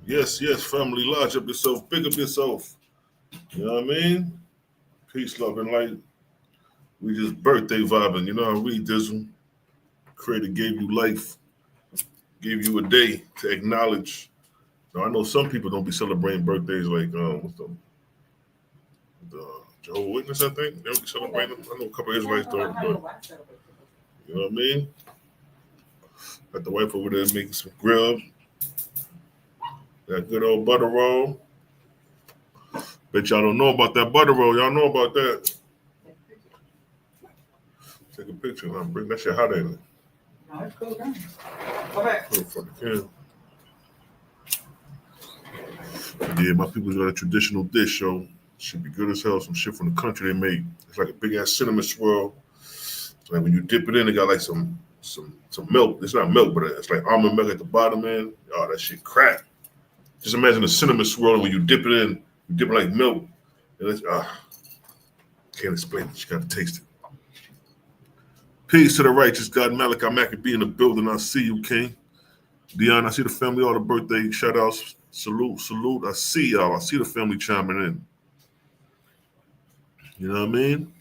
Yes, family, large up yourself, big up yourself. You know what I mean? Peace, love, and light. We just birthday vibing. You know how we dizzle. Creator gave you life, gave you a day to acknowledge. Now, I know some people don't be celebrating birthdays like what's the Jehovah's Witness, I think. They don't be celebrating them. I know a couple of Israelites don't, but you know what I mean? Got the wife over there making some grilled. That good old butter roll. Bet y'all don't know about that butter roll. Y'all know about that. Take a picture, huh? Bring that shit hot in it. No, it's cool down. Go back. Oh, for the can. Yeah, my people got a traditional dish, yo. Should be good as hell. Some shit from the country they make. It's like a big ass cinnamon swirl. Like when you dip it in, it got like some milk. It's not milk, but it's like almond milk at the bottom, man. Oh, that shit crack. Just imagine a cinnamon swirl, and when you dip it in, you dip it like milk. And it's can't explain it. You gotta taste it. Peace to the righteous God, Malachi Maccabee in the building. I see you, King. Dion, I see the family, all the birthday shout outs. Salute. I see y'all. I see the family chiming in. You know what I mean?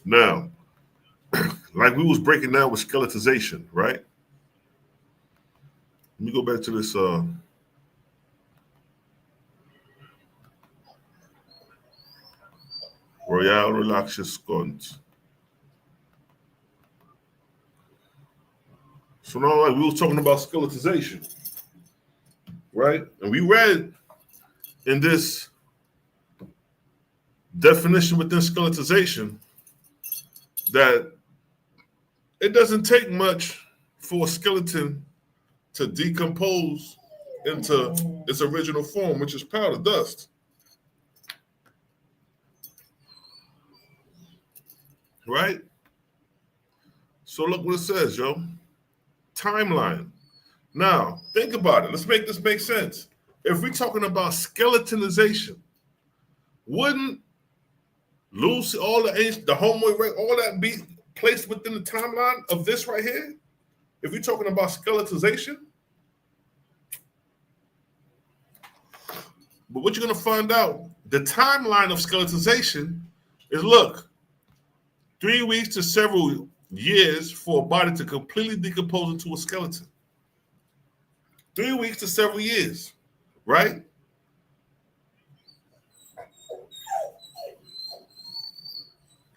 Now, like we was breaking down with skeletization, right? Let me go back to this Royal Relaxes Scones. So now, like we was talking about skeletization, right? And we read in this definition within skeletization that it doesn't take much for a skeleton to decompose into its original form, which is powder dust. Right? So look what it says, yo. Timeline. Now, think about it. Let's make this make sense. If we're talking about skeletonization, wouldn't Lucy, all the homeboy, all that be placed within the timeline of this right here? If we're talking about skeletization? But what you're going to find out, the timeline of skeletization is, look, 3 weeks to several years for a body to completely decompose into a skeleton. 3 weeks to several years, right?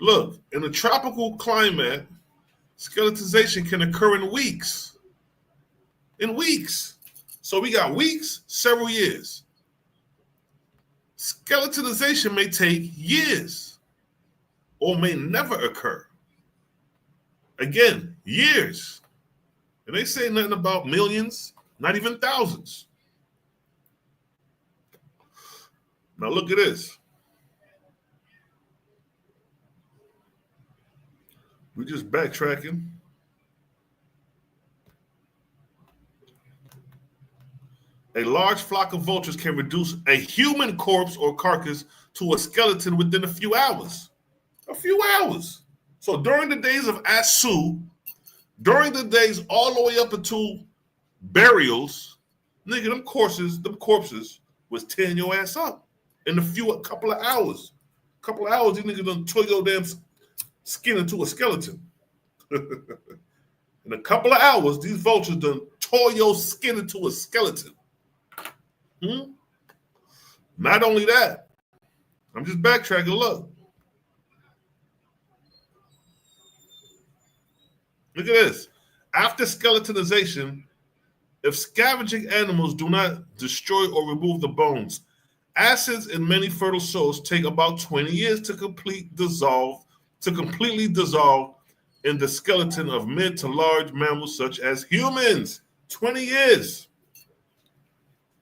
Look, in a tropical climate, skeletization can occur in weeks. In weeks. So we got weeks, several years. Skeletonization may take years or may never occur. Again, years. And they say nothing about millions, not even thousands. Now look at this. We're just backtracking. A large flock of vultures can reduce a human corpse or carcass to a skeleton within a few hours. A few hours. So during the days of Asu, during the days all the way up until burials, nigga, them corpses was tearing your ass up in a couple of hours. A couple of hours, these niggas done tore your damn skin into a skeleton. In a couple of hours, these vultures done tore your skin into a skeleton. Not only that, I'm just backtracking. Look at this. After skeletonization, if scavenging animals do not destroy or remove the bones, acids in many fertile soils take about 20 years to completely dissolve in the skeleton of mid to large mammals such as humans. 20 years.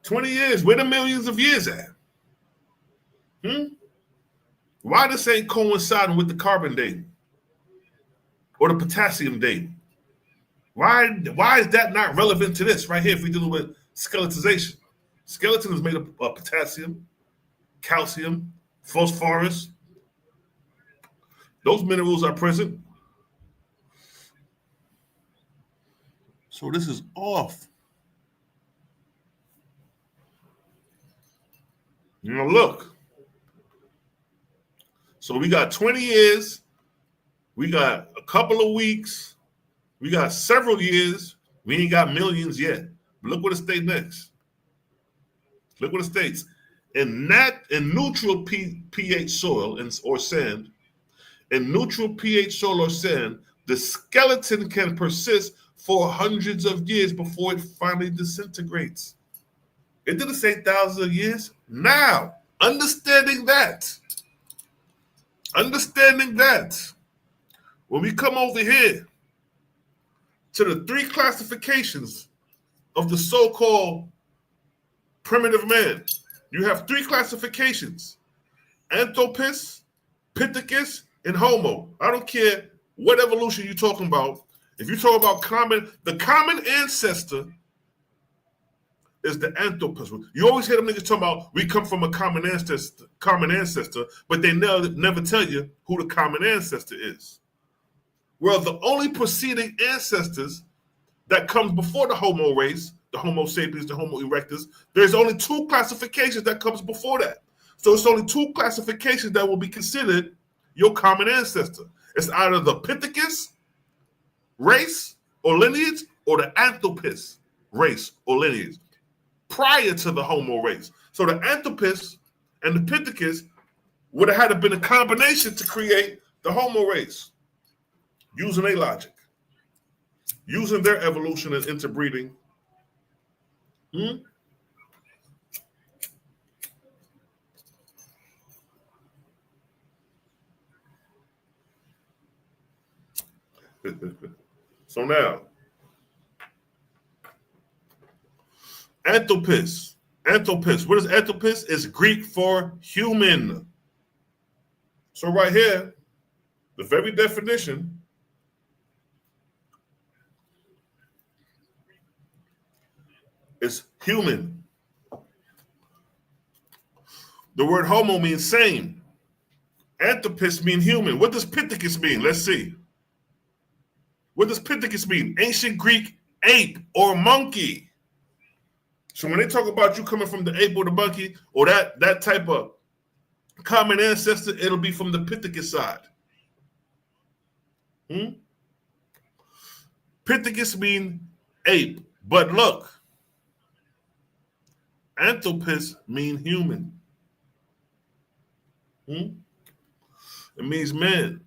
20 years. Where the millions of years at? Why this ain't coinciding with the carbon dating or the potassium dating? Why is that not relevant to this right here if we're dealing with skeletization? Skeleton is made up of potassium, calcium, phosphorus. Those minerals are present. So this is off. Now look. So we got 20 years. We got a couple of weeks. We got several years. We ain't got millions yet. But look what it states next. Look what it states. In neutral pH soil or sand, in neutral pH soil or sand, the skeleton can persist for hundreds of years before it finally disintegrates. It didn't say thousands of years. Now, understanding that, when we come over here to the three classifications of the so-called primitive man, you have three classifications: Anthropus, Pithecus, and Homo. I don't care what evolution you're talking about. If you talk about the common ancestor is the Anthropus. You always hear them niggas talking about we come from a common ancestor, but they never tell you who the common ancestor is. Well, the only preceding ancestors that comes before the Homo race, the Homo sapiens, the Homo erectus, there's only two classifications that comes before that. So it's only two classifications that will be considered your common ancestor. It's either the Pithecus race or lineage or the Anthropus race or lineage prior to the Homo race. So the Anthropus and the Pithecus would have had to been a combination to create the Homo race, using their logic, using their evolution and interbreeding. So now, Anthropus. What is Anthropus? It's Greek for human. So right here, the very definition is human. The word homo means same. Anthropus means human. What does Pithecus mean? Let's see. What does Pithecus mean? Ancient Greek ape or monkey. So when they talk about you coming from the ape or the monkey or that type of common ancestor, it'll be from the Pithecus side. Pithecus mean ape, but look, Anthropus mean human. It means man.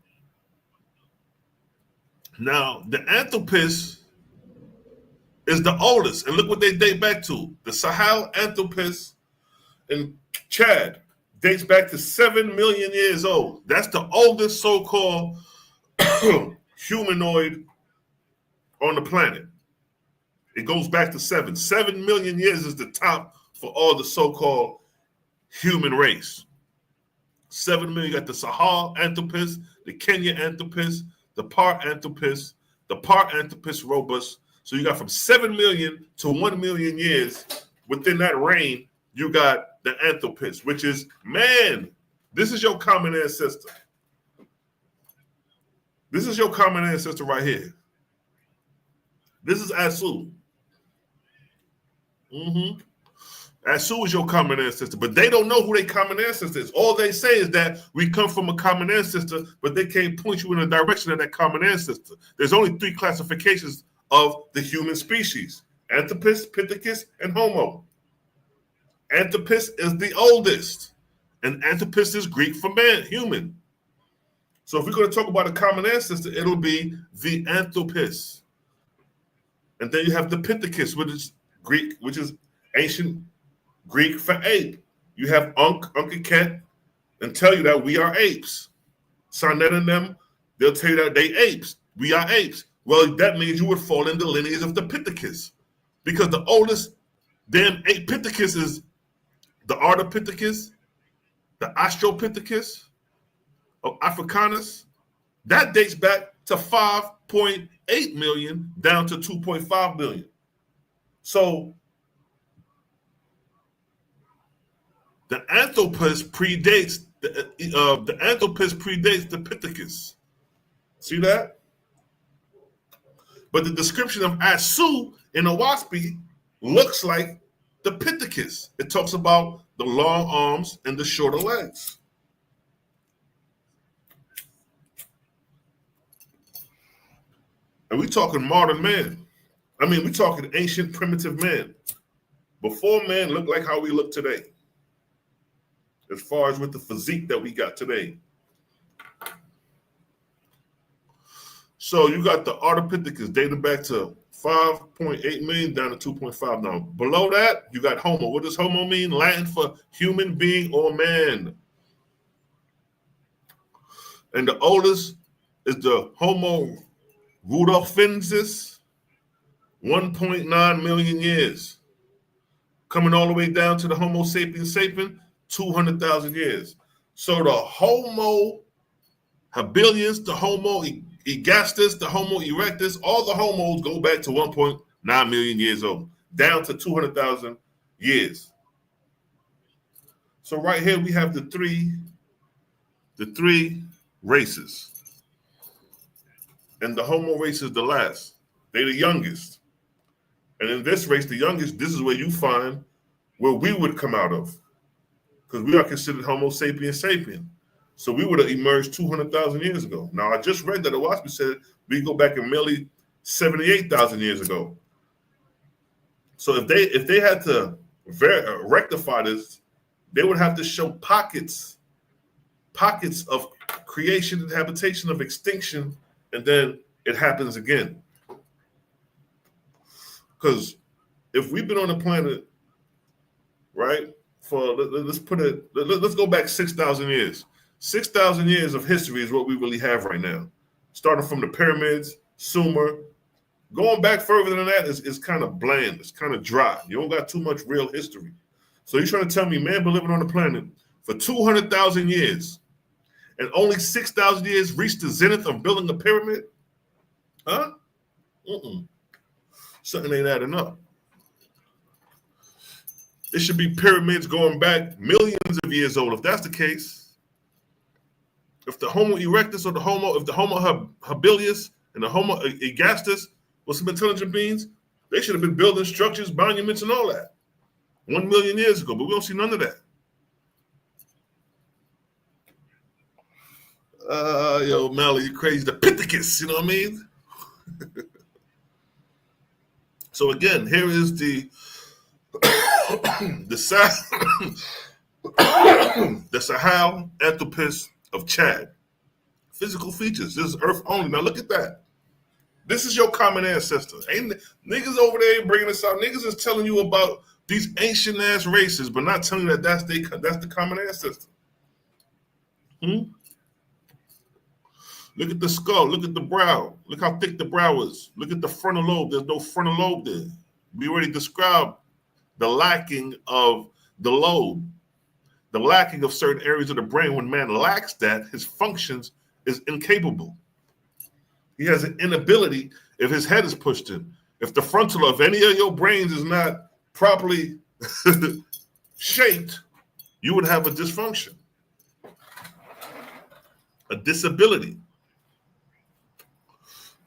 Now, the Anthropus is the oldest, and look what they date back to. The Sahel Anthropus in Chad dates back to 7 million years old. That's the oldest so-called humanoid on the planet. It goes back to 7. 7 million years is the top for all the so-called human race. 7 million. You got the Sahel Anthropus, the Kenya Anthropus, the Paranthropus, the Paranthropus robust. So you got from 7 million to 1 million years. Within that range, you got the Anthropus, which is man. This is your common ancestor. This is your common ancestor right here. This is Asu. Asu is your common ancestor, but they don't know who their common ancestor is. All they say is that we come from a common ancestor, but they can't point you in the direction of that common ancestor. There's only 3 classifications of the human species: Anthropus, Pithecus, and Homo. Anthropus is the oldest, and Anthropus is Greek for man, human. So if we're going to talk about a common ancestor, it'll be the Anthropus. And then you have the Pithecus, which is Greek, which is ancient Greek for ape. You have Uncle Ket, and tell you that we are apes. Sarnet and them, they'll tell you that they apes. We are apes. Well, that means you would fall in the lineage of the Pithecus, because the oldest damn ape Pithecus is the Ardipithecus, the Australopithecus of Africanus. That dates back to 5.8 million down to 2.5 million. So the Anthropus predates the Pithecus. See that? But the description of Asu in Owaspy looks like the Pithecus. It talks about the long arms and the shorter legs. And we're talking modern man. I mean, we're talking ancient primitive man. Before man looked like how we look today. As far as with the physique that we got today. So you got the Ardipithecus dating back to 5.8 million down to 2.5 now. Below that, you got Homo. What does Homo mean? Latin for human being or man. And the oldest is the Homo rudolfensis, 1.9 million years. Coming all the way down to the Homo sapiens sapien, 200,000 years. So the Homo habilis, the Homo ergastus, the Homo erectus, all the homos go back to 1.9 million years old, down to 200,000 years. So right here we have the three races. And the Homo race is the last. They're the youngest. And in this race, the youngest, this is where you find where we would come out of. Because we are considered Homo sapiens sapien. So we would have emerged 200,000 years ago. Now, I just read that Owaski said we go back in merely 78,000 years ago. So if they had to rectify this, they would have to show pockets of creation and habitation of extinction, and then it happens again. Because if we've been on the planet, right, for let's go back 6,000 years. 6,000 years of history is what we really have right now. Starting from the pyramids, Sumer. Going back further than that is kind of bland. It's kind of dry. You don't got too much real history. So you're trying to tell me man been living on the planet for 200,000 years and only 6,000 years reached the zenith of building a pyramid? Huh? Something ain't adding up. It should be pyramids going back millions of years old. If that's the case, if the Homo erectus or if the Homo habilis and the Homo ergastus was some intelligent beings, they should have been building structures, monuments, and all that 1 million years ago, but we don't see none of that. Yo, Mally, you crazy. The Pithecus, you know what I mean? So again, here is the Sahel Anthropus of Chad. Physical features. This is Earth only. Now look at that. This is your common ancestor. Ain't niggas over there bringing this out. Niggas is telling you about these ancient ass races, but not telling you that that's the common ancestor. Look at the skull. Look at the brow. Look how thick the brow is. Look at the frontal lobe. There's no frontal lobe there. We already described the lacking of the lobe, the lacking of certain areas of the brain. When man lacks that, his functions is incapable. He has an inability if his head is pushed in. If the frontal lobe, if any of your brains is not properly shaped, you would have a dysfunction, a disability.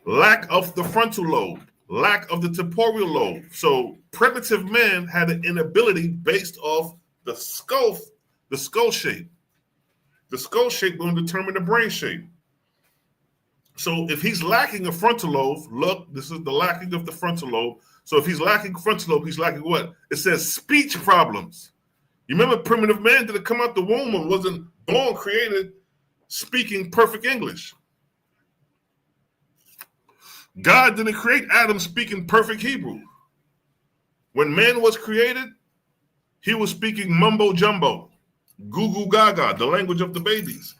Lack of the frontal lobe, lack of the temporal lobe. So primitive man had an inability based off the skull shape. The skull shape will determine the brain shape. So if he's lacking a frontal lobe, look, this is the lacking of the frontal lobe. So if he's lacking frontal lobe, he's lacking what? It says speech problems. You remember primitive man didn't come out the womb and wasn't born, created, speaking perfect English. God didn't create Adam speaking perfect Hebrew. When man was created, he was speaking mumbo jumbo, goo goo gaga, the language of the babies.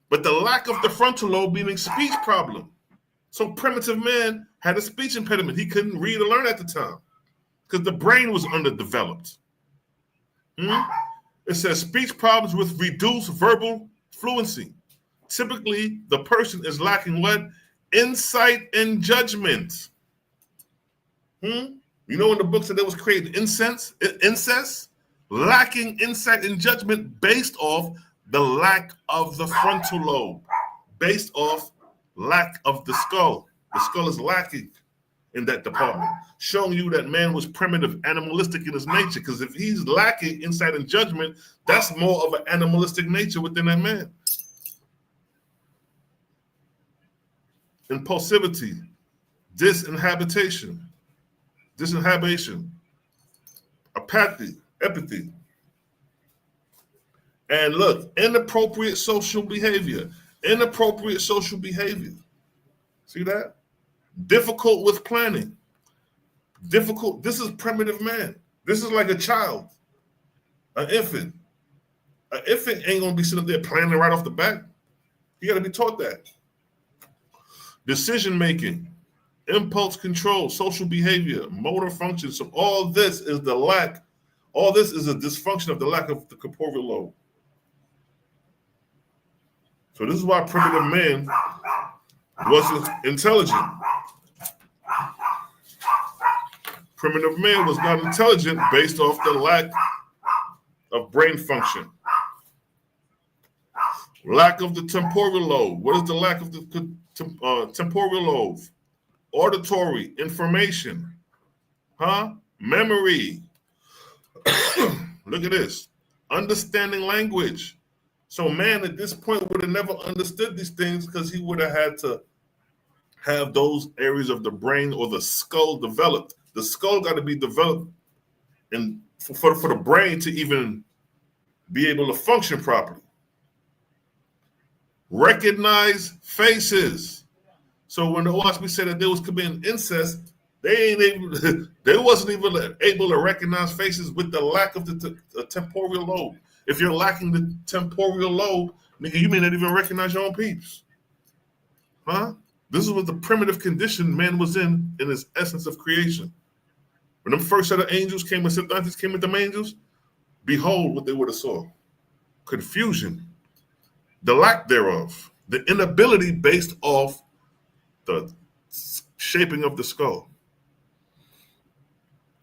But the lack of the frontal lobe meaning speech problem. So primitive man had a speech impediment. He couldn't read or learn at the time because the brain was underdeveloped. It says speech problems with reduced verbal fluency. Typically, the person is lacking what? Insight and judgment. You know in the books that there was created incest, lacking insight and judgment based off the lack of the frontal lobe, based off lack of the skull. The skull is lacking in that department, showing you that man was primitive, animalistic in his nature. Because if he's lacking insight and judgment, that's more of an animalistic nature within that man. Impulsivity, disinhibition, apathy. And look, inappropriate social behavior. See that? Difficult with planning. This is primitive man. This is like a child, an infant. An infant ain't gonna be sitting there planning right off the bat. You gotta be taught that. Decision making, impulse control, social behavior, motor function. So all this is a dysfunction of the lack of the corporeal lobe. So this is why primitive man wasn't intelligent. Primitive man was not intelligent based off the lack of brain function. Lack of the temporal lobe. What is the lack of the temporal lobe? Auditory, information, memory. Look at this. Understanding language. So man at this point would have never understood these things because he would have had to have those areas of the brain or the skull developed. The skull got to be developed and for the brain to even be able to function properly. Recognize faces. So when the Owaspis said that they was committing incest, they wasn't even able to recognize faces with the lack of the temporal lobe. If you're lacking the temporal lobe, nigga, you may not even recognize your own peeps. This is what the primitive condition man was in his essence of creation. When them first set of angels came and Siddhantis came with them angels, behold what they would have saw. Confusion, the lack thereof, the inability based off the shaping of the skull.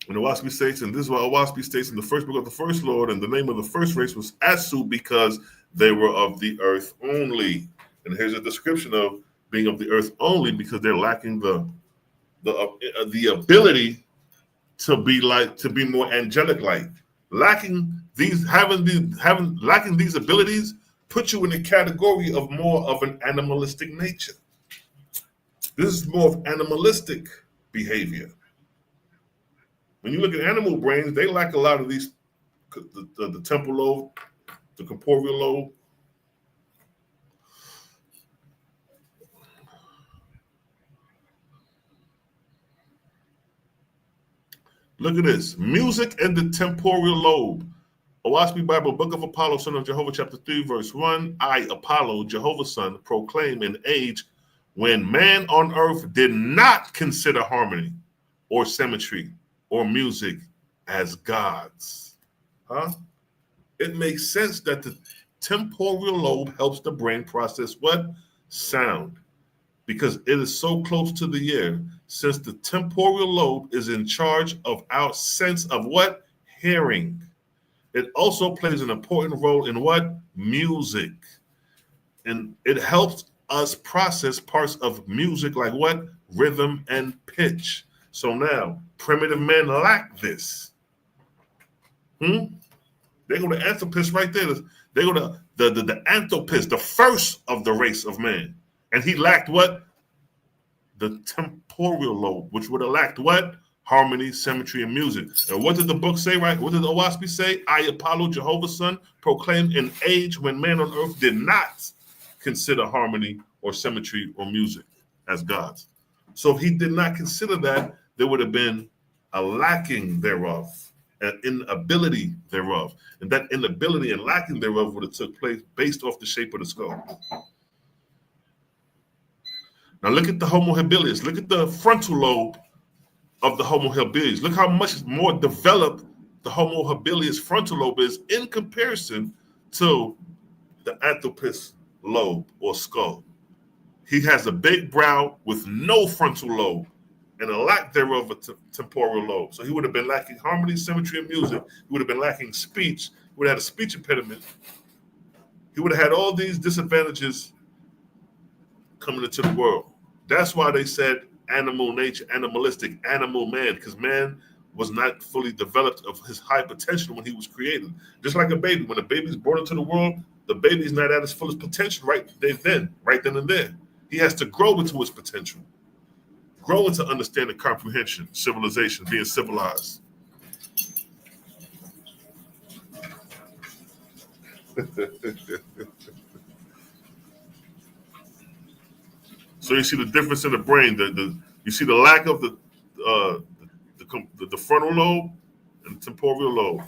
And the Owaspis states, and this is why Owaspis states in the first book of the first Lord, and the name of the first race was Asu because they were of the earth only. And here's a description of being of the earth only because they're lacking the ability to be more angelic like. Lacking these abilities put you in the category of more of an animalistic nature. This is more of animalistic behavior. When you look at animal brains, they lack a lot of these, the temporal lobe, the corporeal lobe. Look at this. Music and the temporal lobe. Owaspi Bible, Book of Apollo, son of Jehovah, chapter 3, verse 1. I, Apollo, Jehovah's son, proclaim an age when man on earth did not consider harmony or symmetry or music as gods. It makes sense that the temporal lobe helps the brain process what? Sound. Because it is so close to the ear, since the temporal lobe is in charge of our sense of what? Hearing. It also plays an important role in what? Music. And it helps us process parts of music like what? Rhythm and pitch. So now, primitive men lack this. They go to Anthropist right there. They go to the Anthropist, the first of the race of man. And he lacked what? The temporal lobe, which would have lacked what? Harmony, symmetry, and music. And what did the book say, right? What did the Owaspis say? I, Apollo, Jehovah's son, proclaimed an age when man on earth did not consider harmony or symmetry or music as gods. So if he did not consider that, there would have been a lacking thereof, an inability thereof. And that inability and lacking thereof would have took place based off the shape of the skull. Now look at the Homo habilis. Look at the frontal lobe of the Homo habilis. Look how much more developed the Homo habilis frontal lobe is in comparison to the Anthropist lobe or skull. He has a big brow with no frontal lobe and a lack thereof of temporal lobe. So he would have been lacking harmony, symmetry, and music. He would have been lacking speech. He would have had a speech impediment. He would have had all these disadvantages coming into the world. That's why they said animal nature, animalistic, animal man, because man was not fully developed of his high potential when he was created. Just like a baby, when a baby's born into the world, the baby's not at his fullest potential right then and there. He has to grow into his potential, grow into understanding, comprehension, civilization, being civilized. So you see the difference in the brain. You see the lack of the frontal lobe and the temporal lobe.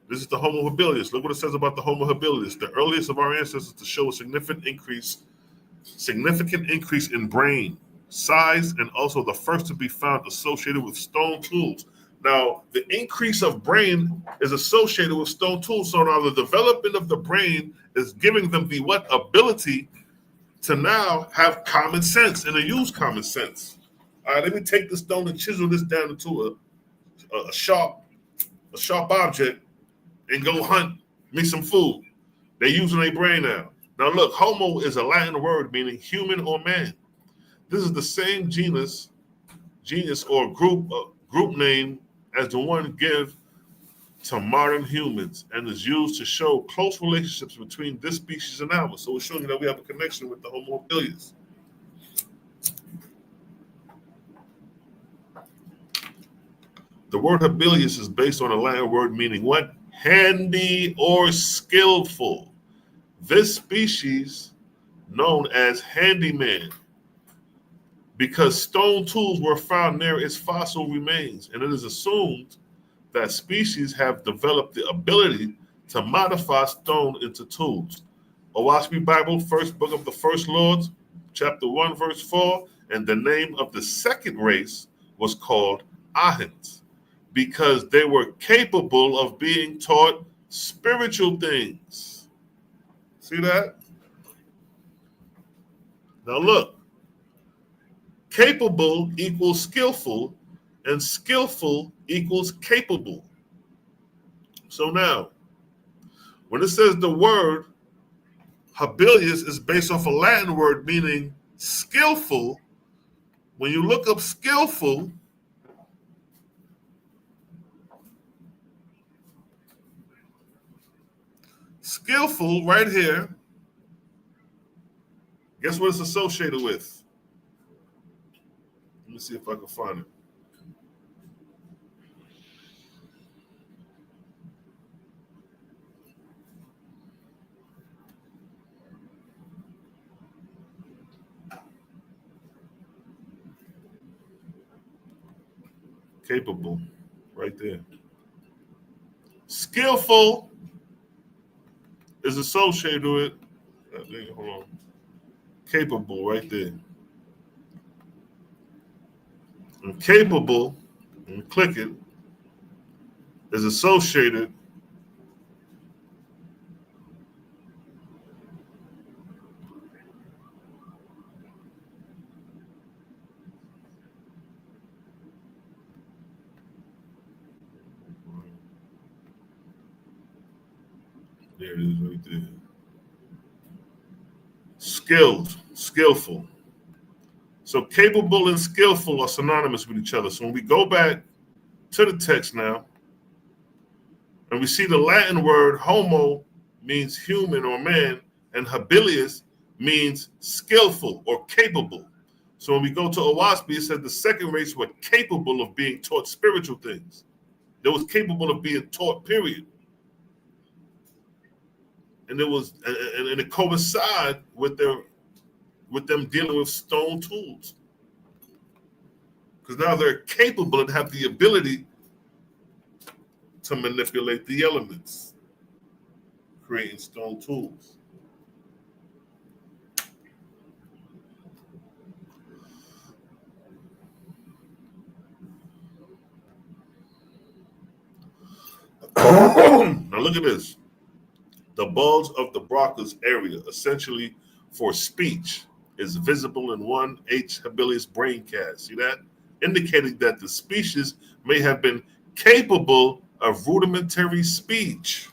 This is the Homo habilis. Look what it says about the Homo habilis. The earliest of our ancestors to show a significant increase in brain size, and also the first to be found associated with stone tools. Now, the increase of brain is associated with stone tools. So now the development of the brain is giving them the what ability to now have common sense and to use common sense. All right, let me take this stone and chisel this down into a sharp object and go hunt me some food. They're using their brain now. Now look, homo is a Latin word meaning human or man. This is the same genus or group name as the one given to modern humans, and is used to show close relationships between this species and ours. So it's showing you that we have a connection with the Homo habilis. The word habilis is based on a Latin word meaning what? Handy or skillful. This species known as handyman, because stone tools were found near its fossil remains, and it is assumed that species have developed the ability to modify stone into tools. Owaski Bible, first book of the First Lords, chapter 1, verse 4, and the name of the second race was called Ahans, because they were capable of being taught spiritual things. See that? Now look, capable equals skillful, and skillful equals capable. So now, when it says the word habilis is based off a Latin word meaning skillful, when you look up skillful, right here, guess what it's associated with? Let me see if I can find it. Capable, right there. Skillful is associated with, hold on. Capable, right there. And capable, and click it, is associated there it is right there. Skillful. So capable and skillful are synonymous with each other. So when we go back to the text now, and we see the Latin word homo means human or man, and habilis means skillful or capable. So when we go to Owaspi, it said the second race were capable of being taught spiritual things. They was capable of being taught, period. And it coincided with them dealing with stone tools. Because now they're capable and have the ability to manipulate the elements, creating stone tools. Now look at this. The bulge of the Broca's area, essentially for speech, is visible in one H. habilis brain cast. See that? Indicating that the species may have been capable of rudimentary speech.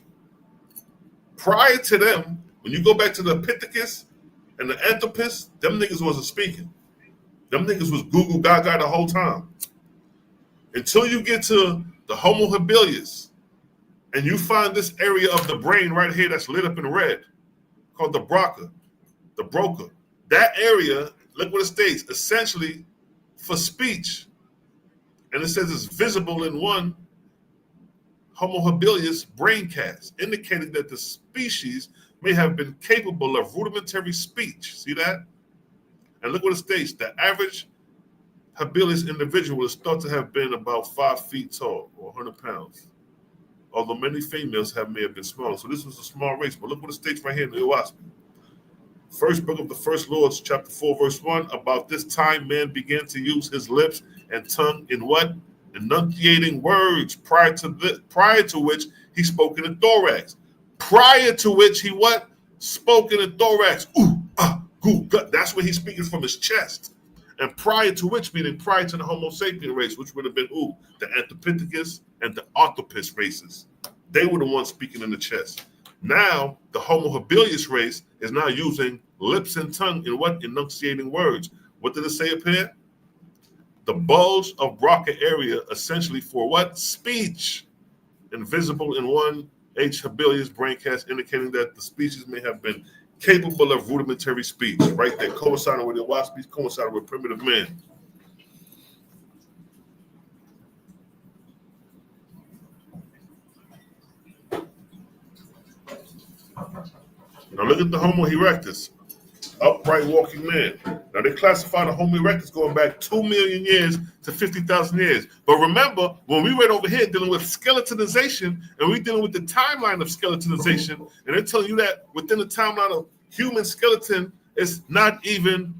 Prior to them, when you go back to the Pithecanthus And the anthropists, them niggas wasn't speaking. Them niggas was Google Gaga the whole time. Until you get to the Homo habilis, and you find this area of the brain right here that's lit up in red, called the broca, the broca. That area, look what it states, essentially for speech. And it says it's visible in one Homo habilis brain cast, indicating that the species may have been capable of rudimentary speech. See that? And look what it states. The average habilis individual is thought to have been about 5 feet tall or 100 pounds, although many females may have been smaller. So this was a small race. But look what it states right here in the Owaspy. First book of the First Lords, chapter 4, verse 1. About this time, man began to use his lips and tongue in what? Enunciating words, prior to which he spoke in the thorax. Prior to which he what? Spoke in the thorax. Ooh, goo, gut. That's where he's speaking from his chest. And prior to which, meaning prior to the Homo sapien race, which would have been who? The Anthropithecus and the Arthropus races. They were the ones speaking in the chest. Now, the Homo habilis race is now using lips and tongue in what? Enunciating words. What did it say up here? The bulge of Broca area essentially for what? Speech. Invisible in one H. habilis brain cast, indicating that the species may have been capable of rudimentary speech. Right there, coinciding with the Owaspis, coinciding with primitive man. Now look at the Homo erectus, upright walking man. Now they classify the Homo erectus going back 2 million years to 50,000 years. But remember, when we read over here dealing with skeletonization, and we're dealing with the timeline of skeletonization, and they're telling you that within the timeline of human skeleton, it's not even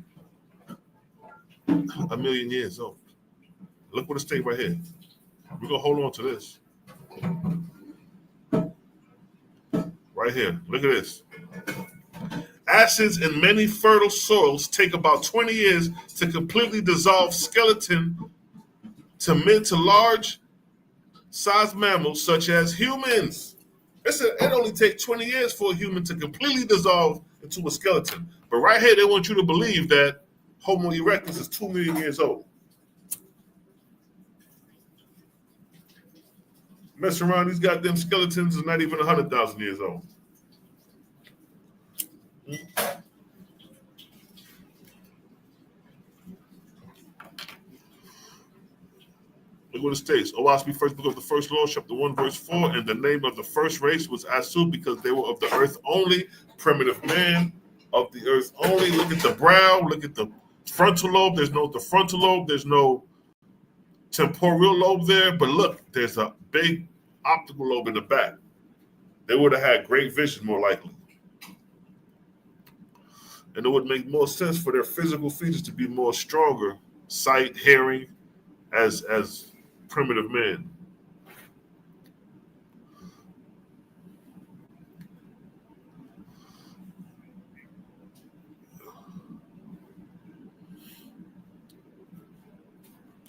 1 million years old. Look what it states right here. We're going to hold on to this. Right here. Look at this. Acids in many fertile soils take about 20 years to completely dissolve skeleton to mid to large sized mammals such as humans. It only takes 20 years for a human to completely dissolve into a skeleton. But right here, they want you to believe that Homo erectus is 2 million years old. Mess around, these goddamn skeletons is not even 100,000 years old. Look what it states. Owaspy, first book of the First Lord, chapter 1, verse 4. And the name of the first race was Asu, because they were of the earth only. Primitive man of the earth only. Look at the brow. Look at the frontal lobe. There's no the frontal lobe. There's no temporal lobe there. But look, there's a big optical lobe in the back. They would have had great vision, more likely. And it would make more sense for their physical features to be more stronger, sight, hearing, as primitive man.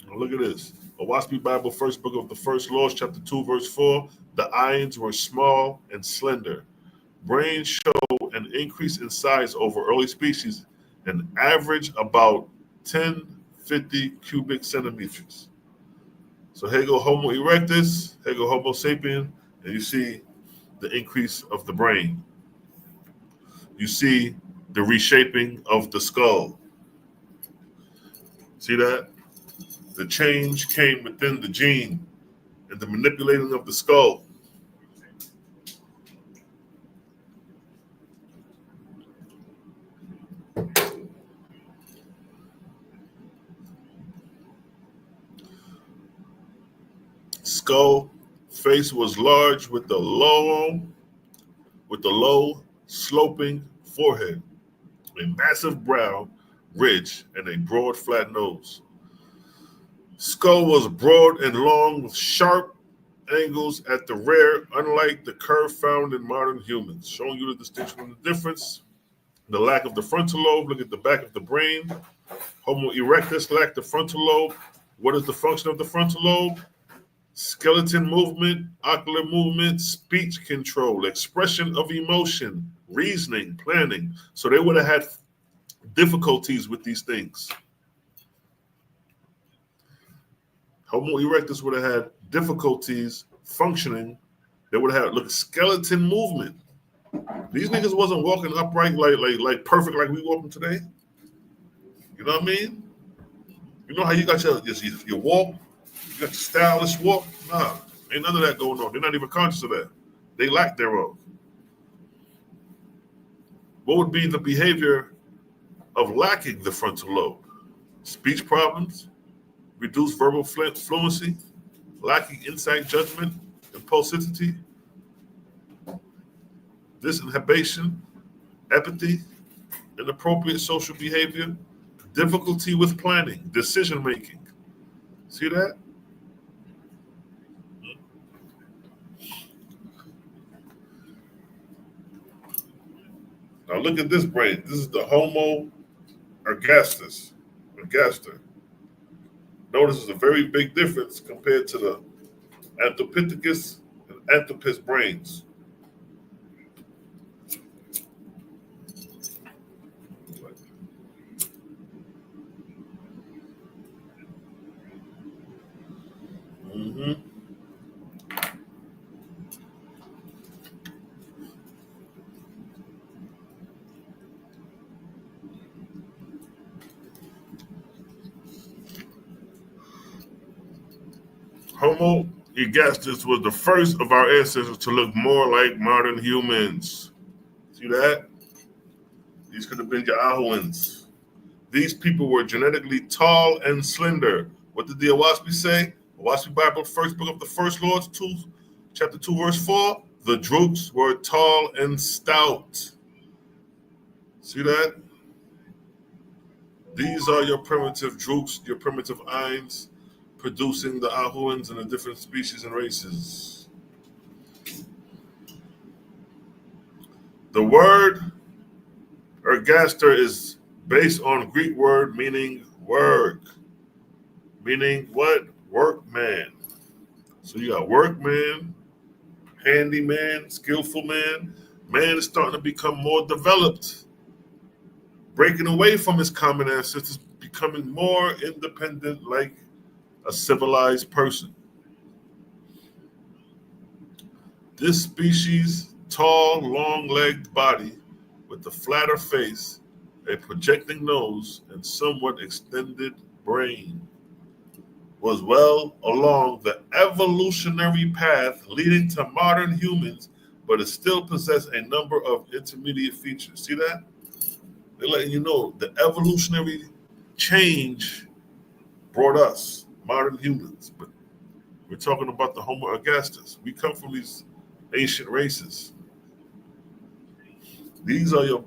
Now look at this. Owaspy Bible, first book of the First Lords, chapter 2, verse 4. The eyes were small and slender. Brains show an increase in size over early species, an average about 1050 cubic centimeters. So here go Homo erectus, here go Homo sapien, and you see the increase of the brain. You see the reshaping of the skull. See that? The change came within the gene and the manipulating of the skull. Skull face was large with the low sloping forehead, a massive brow ridge, and a broad flat nose. Skull was broad and long with sharp angles at the rear, unlike the curve found in modern humans, showing you the distinction and the difference. The lack of the frontal lobe. Look at the back of the brain. Homo erectus lacked the frontal lobe. What is the function of the frontal lobe? Skeleton movement, ocular movement, speech control, expression of emotion, reasoning, planning. So they would have had difficulties with these things. Homo erectus would have had difficulties functioning. They would have had, look, skeleton movement. These niggas wasn't walking upright like perfect like we walking today. You know what I mean? You know how you got your walk, you got your stylish walk? Nah, ain't none of that going on. They're not even conscious of that. They lack thereof. What would be the behavior of lacking the frontal lobe? Speech problems, reduced verbal fluency, lacking insight, judgment, impulsivity, disinhibition, apathy, inappropriate social behavior, difficulty with planning, decision making. See that? Now look at this brain. This is the Homo ergastus. Notice there's a very big difference compared to the Anthropopithecus and Anthropus brains. Homo ergastus was the first of our ancestors to look more like modern humans. See that? These could have been your Ahuans. These people were genetically tall and slender. What did the Awaspi say? Awaspi Bible, first book of the First Lords, chapter 2, verse 4. The Droops were tall and stout. See that? These are your primitive Droops, your primitive Ains, producing the Ahuans and the different species and races. The word ergaster is based on Greek word meaning work. Meaning what? Workman. So you got workman, handyman, skillful man. Man is starting to become more developed, breaking away from his common ancestors, becoming more independent like a civilized person. This species, tall, long-legged body with a flatter face, a projecting nose, and somewhat extended brain, was well along the evolutionary path leading to modern humans, but it still possessed a number of intermediate features. See that? They're letting you know the evolutionary change brought us modern humans, but we're talking about the Homo ergastus. We come from these ancient races. These are your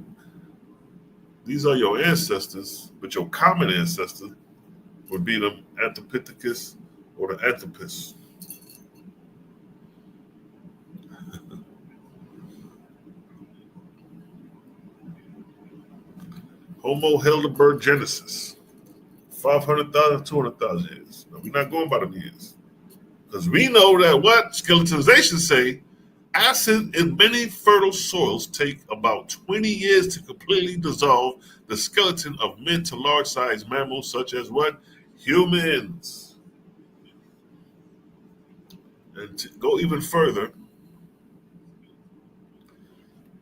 ancestors, but your common ancestor would be the Anthropopithecus or the Anthropus. Homo heidelbergensis, 500,000, 200,000 years. Now, we're not going by them years. Because we know that what skeletonization say, acid in many fertile soils take about 20 years to completely dissolve the skeleton of mid to large-sized mammals such as what? Humans. And to go even further,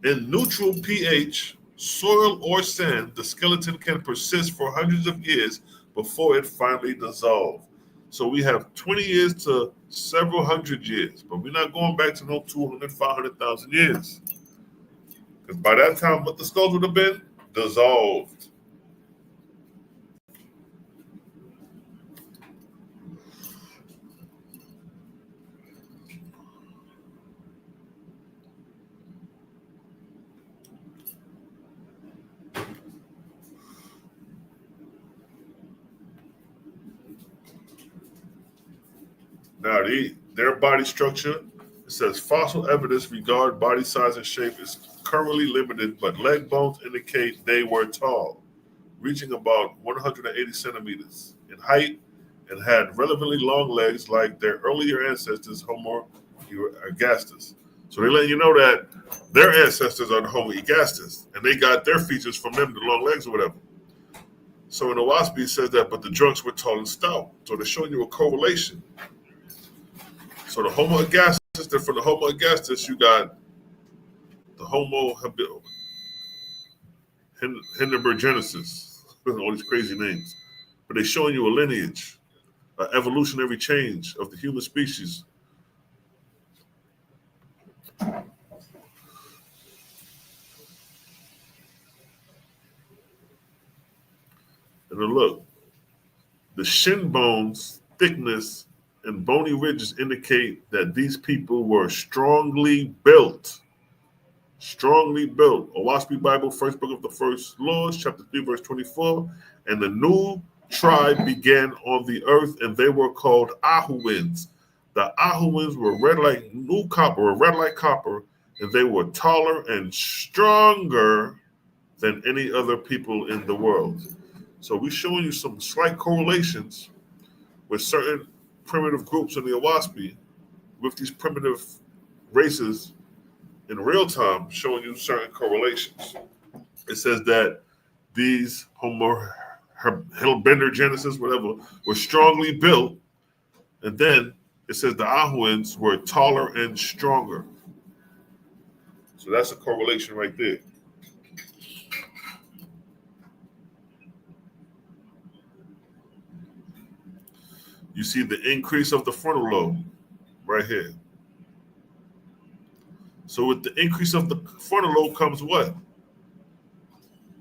in neutral pH, soil or sand, the skeleton can persist for hundreds of years before it finally dissolves. So we have 20 years to several hundred years, but we're not going back to no 200, 500,000 years. Because by that time, what the skulls would have been? Dissolved. Now, their body structure, it says fossil evidence regarding body size and shape is currently limited, but leg bones indicate they were tall, reaching about 180 centimeters in height and had relatively long legs like their earlier ancestors, Homo ergastus. So they let you know that their ancestors are the Homo egastus, and they got their features from them, the long legs or whatever. So in the Waspi, it says that, but the drunks were tall and stout. So they're showing you a correlation. So the Homo egastus, then from the Homo egastus, you got the Homo Hindenburgensis, all these crazy names. But they're showing you a lineage, an evolutionary change of the human species. And then look, the shin bones, thickness, and bony ridges indicate that these people were strongly built. Strongly built. Owaski Bible, first book of the first laws, chapter 3, verse 24. And the new tribe began on the earth, and they were called Ahuins. The Ahuins were red like new copper, or red like copper, and they were taller and stronger than any other people in the world. So we're showing you some slight correlations with certain primitive groups in the Owaski, with these primitive races in real time, showing you certain correlations. It says that these Homo Heidelbergensis, whatever, were strongly built, and then it says the Ahuins were taller and stronger. So that's a correlation right there. You see the increase of the frontal lobe right here. So with the increase of the frontal lobe comes what?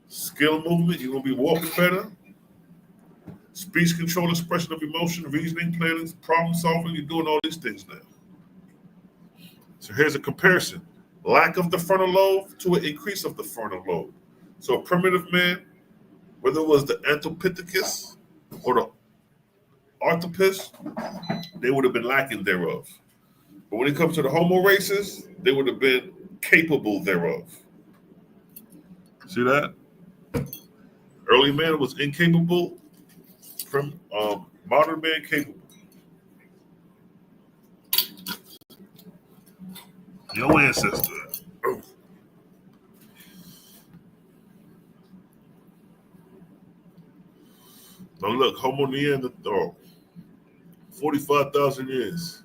Skill movement, you're going to be walking better. Speech control, expression of emotion, reasoning, planning, problem solving, you're doing all these things now. So here's a comparison. Lack of the frontal lobe to an increase of the frontal lobe. So a primitive man, whether it was the Anthropopithecus or the Arthropus, they would have been lacking thereof. But when it comes to the Homo races, they would have been capable thereof. See that? Early man was incapable, from modern man capable. Your ancestor. Oh. Now look, Homo Neanderthal, 45,000 years.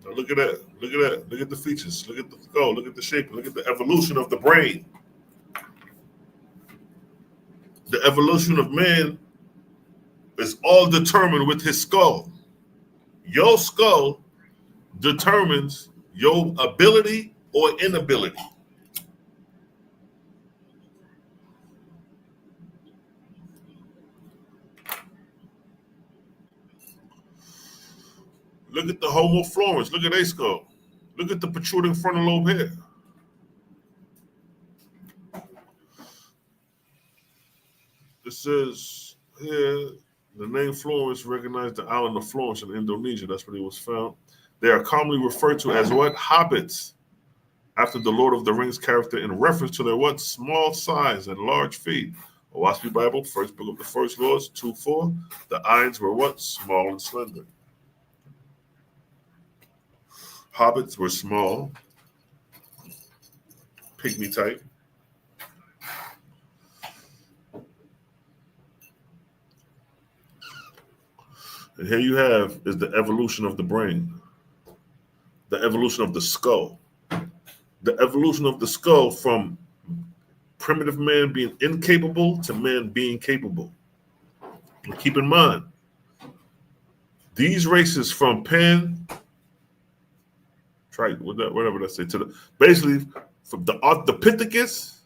Now look at that. Look at that. Look at the features. Look at the skull. Look at the shape. Look at the evolution of the brain. The evolution of man is all determined with his skull. Your skull determines your ability or inability. Look at the Homo florens. Look at their skull. Look at the protruding frontal lobe here. It says here, the name Florence recognized the island of Florence in Indonesia. That's where it was found. They are commonly referred to as what? Hobbits, after the Lord of the Rings character, in reference to their what? Small size and large feet. Owaski Bible, first book of the first laws, 2:4. The eyes were what? Small and slender. Hobbits were small, pygmy type. And here you have is the evolution of the brain, the evolution of the skull, the evolution of the skull from primitive man being incapable to man being capable. And keep in mind, these races from whatever that say, to the basically from the Arthropithecus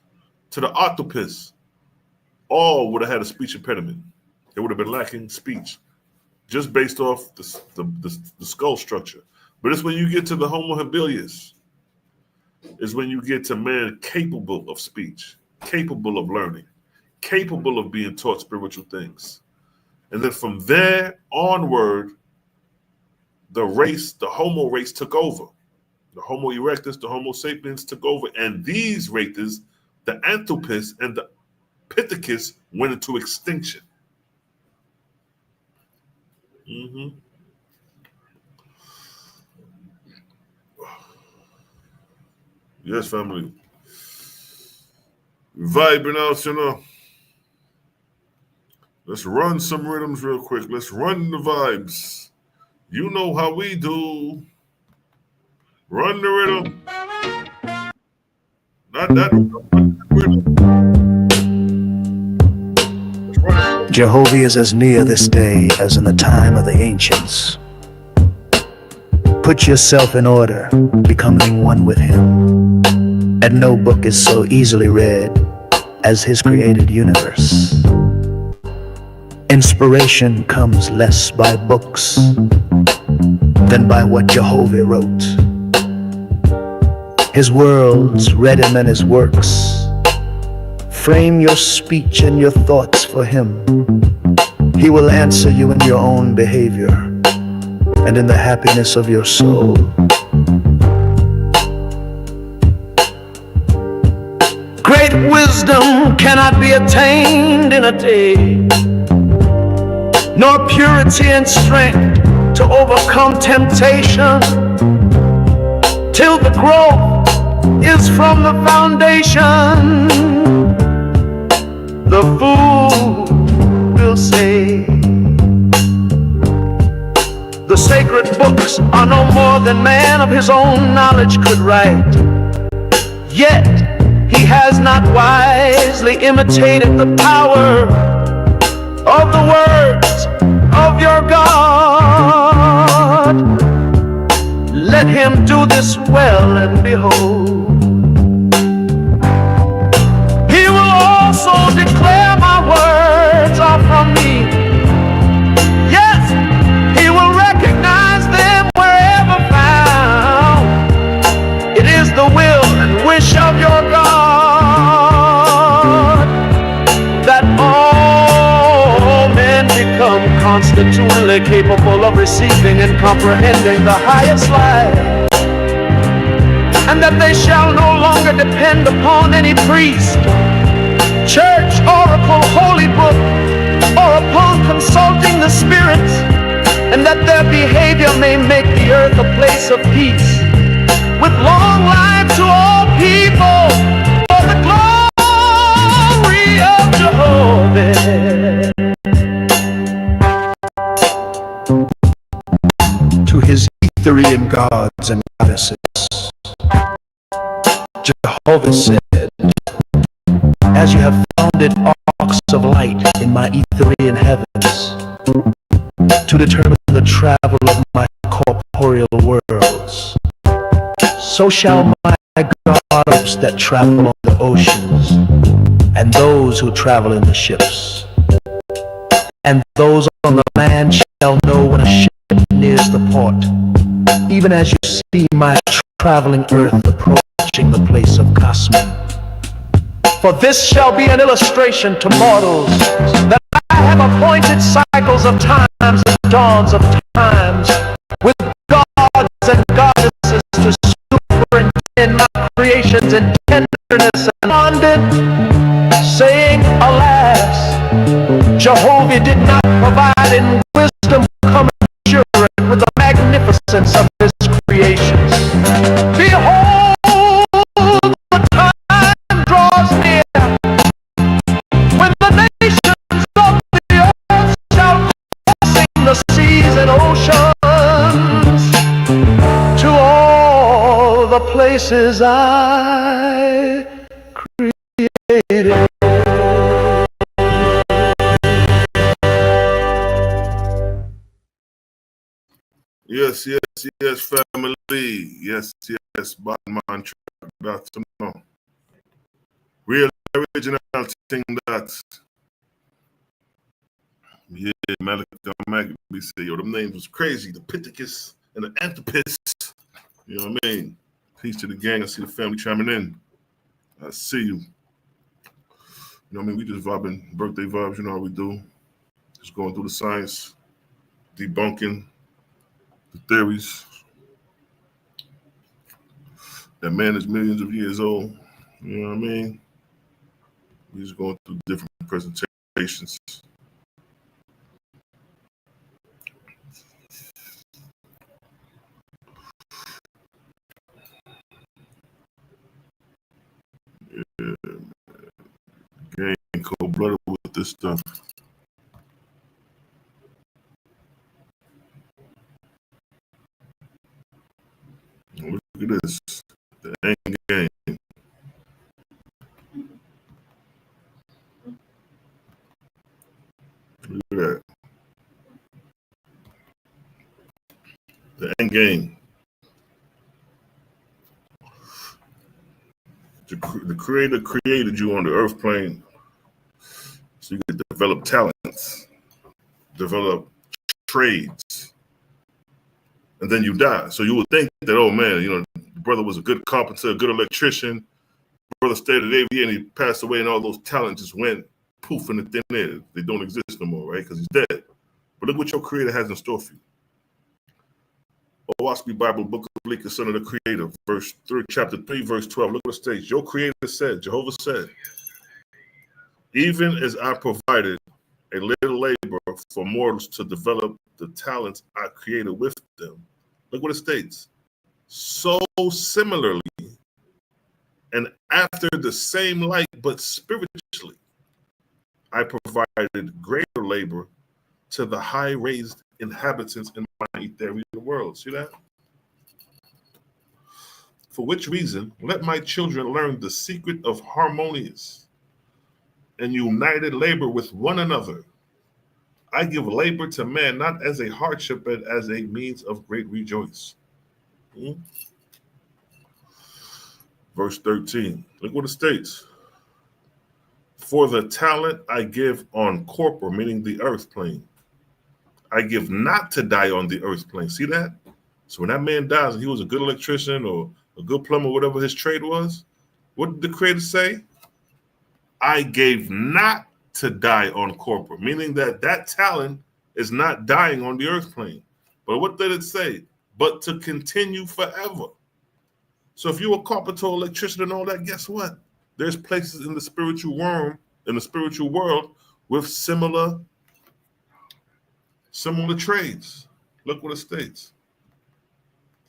to the Arthropus, all would have had a speech impediment. They would have been lacking speech, just based off the skull structure. But it's when you get to the Homo habilis, is when you get to man capable of speech, capable of learning, capable of being taught spiritual things. And then from there onward, the Homo race took over. The Homo erectus, the Homo sapiens took over. And these races, the Anthropus and the Pithecus, went into extinction. Yes, family. Vibing out, you know. Let's run some rhythms real quick. Let's run the vibes. You know how we do. Run the rhythm. Not that rhythm. Jehovah is as near this day as in the time of the ancients. Put yourself in order, becoming one with him. And no book is so easily read as his created universe. Inspiration comes less by books than by what Jehovah wrote. His worlds read him and his works. Frame your speech and your thoughts for him. He will answer you in your own behavior and in the happiness of your soul. Great wisdom cannot be attained in a day, nor purity and strength to overcome temptation, till the growth is from the foundation. The fool will say, the sacred books are no more than man of his own knowledge could write. Yet he has not wisely imitated the power of the words of your God. Let him do this well, and behold, he will also declare my words are from me. Yes, he will recognize them wherever found. It is the will and wish of your God that all men become constitutionally capable of receiving and comprehending the highest life, and that they shall no longer depend upon any priest, church, oracle, holy book, or upon consulting the spirits, and that their behavior may make the earth a place of peace, with long life to all people, for the glory of Jehovah. To his ethereal gods and goddesses, Jehovah said, as you have founded arcs of light in my ethereal heavens, to determine the travel of my corporeal worlds, so shall my gods that travel on the oceans, and those who travel in the ships, and those on the land shall know when a ship nears the port, even as you see my traveling earth approaching the place of Cosmin. For this shall be an illustration to mortals, that I have appointed cycles of times and dawns of times, with gods and goddesses to superintend my creations in tenderness and abundance, saying, alas, Jehovah did not provide in wisdom commensurate with the magnificence of his creations. Behold, the time draws near when the nations of the earth shall crossing the seas and oceans to all the places I created. Yes, family. Yes, bad man track. That's no. Real original thing that. Yeah, Malcolm we say, yo, them names was crazy. The Pittacus and the Anthropis. You know what I mean? Peace to the gang. I see the family chiming in. I see you. You know what I mean? We just vibing, birthday vibes, you know how we do. Just going through the science, debunking the theories that man is millions of years old. You know what I mean? We just going through different presentations. Gang cold-blooded with this stuff. Look at this. The end game. Look at that. The end game. The Creator created you on the earth plane so you could develop talents, develop trades, and then you die. So you would think that, oh man, the brother was a good carpenter, a good electrician. Brother stayed at AV and he passed away, and all those talents just went poof in the thin air. They don't exist no more, right? Because he's dead. But look what your Creator has in store for you. Owaski Bible, Book of Leviticus, Son of the Creator, verse 3, chapter 3, verse 12. Look what it states. Your Creator said, Jehovah said, even as I provided a little labor for mortals to develop the talents I created with them. Look what it states. So similarly, and after the same like, but spiritually, I provided greater labor to the high-raised inhabitants in my ethereal world. See that? For which reason, let my children learn the secret of harmonious and united labor with one another. I give labor to man not as a hardship, but as a means of great rejoice. Verse 13. Look what it states. For the talent I give on corpora, meaning the earth plane, I give not to die on the earth plane. See that? So when that man dies and he was a good electrician or a good plumber, whatever his trade was, what did the Creator say? I gave not to die on corpora, meaning that talent is not dying on the earth plane. But what did it say? But to continue forever. So if you're a carpenter, electrician, and all that, guess what? There's places in the spiritual world with similar trades. Look what it states.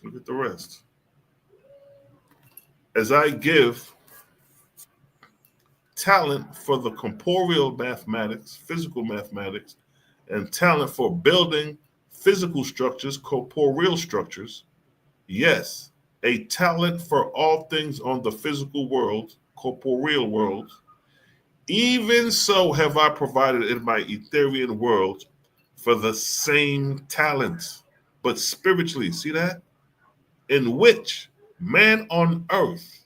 Look at the rest. As I give talent for the corporeal mathematics, physical mathematics, and talent for building physical structures, corporeal structures, yes, a talent for all things on the physical world, corporeal world, even so have I provided in my ethereal world for the same talents, but spiritually, see that? In which man on earth,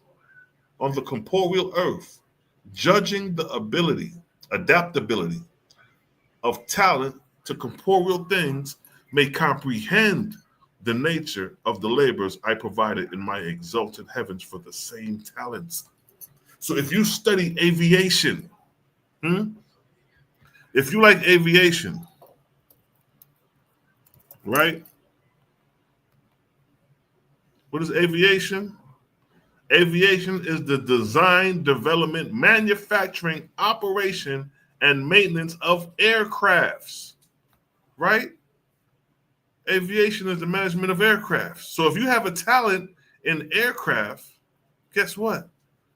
on the corporeal earth, judging the adaptability of talent to corporeal things, may comprehend the nature of the labors I provided in my exalted heavens for the same talents. So if you study aviation, if you like aviation, right? What is aviation? Aviation is the design, development, manufacturing, operation, and maintenance of aircrafts, right? Aviation is the management of aircraft. So if you have a talent in aircraft, guess what?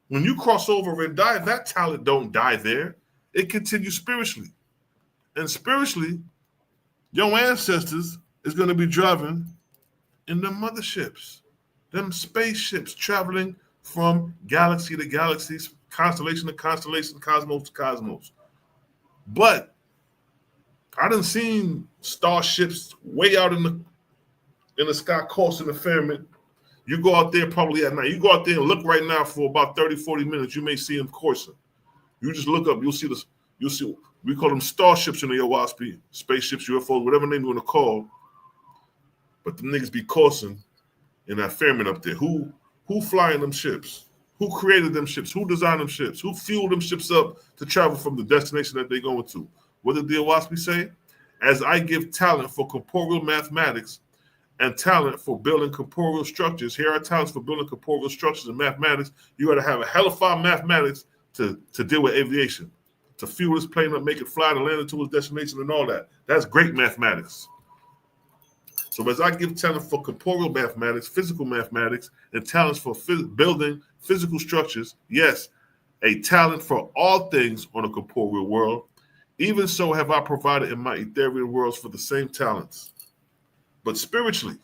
When you cross over and die, that talent don't die there. It continues spiritually. And spiritually, your ancestors is going to be driving in them motherships, them spaceships traveling from galaxy to galaxy, constellation to constellation, cosmos to cosmos. But I done seen starships way out in the sky coursing the firmament. You go out there probably at night. You go out there and look right now for about 30, 40 minutes. You may see them coursing. You just look up. You'll see. We call them starships in the Owaski, spaceships, UFOs, whatever name you want to call. But the niggas be coursing in that firmament up there. Who flying them ships? Who created them ships? Who designed them ships? Who fueled them ships up to travel from the destination that they're going to? What did the Owaski say? As I give talent for corporeal mathematics and talent for building corporeal structures, here are talents for building corporeal structures and mathematics. You got to have a hell of a mathematics to deal with aviation, to fuel this plane up, make it fly to land into its destination and all that. That's great mathematics. So as I give talent for corporeal mathematics, physical mathematics, and talents for building physical structures, yes, a talent for all things on a corporeal world. Even so have I provided in my ethereal worlds for the same talents. But spiritually,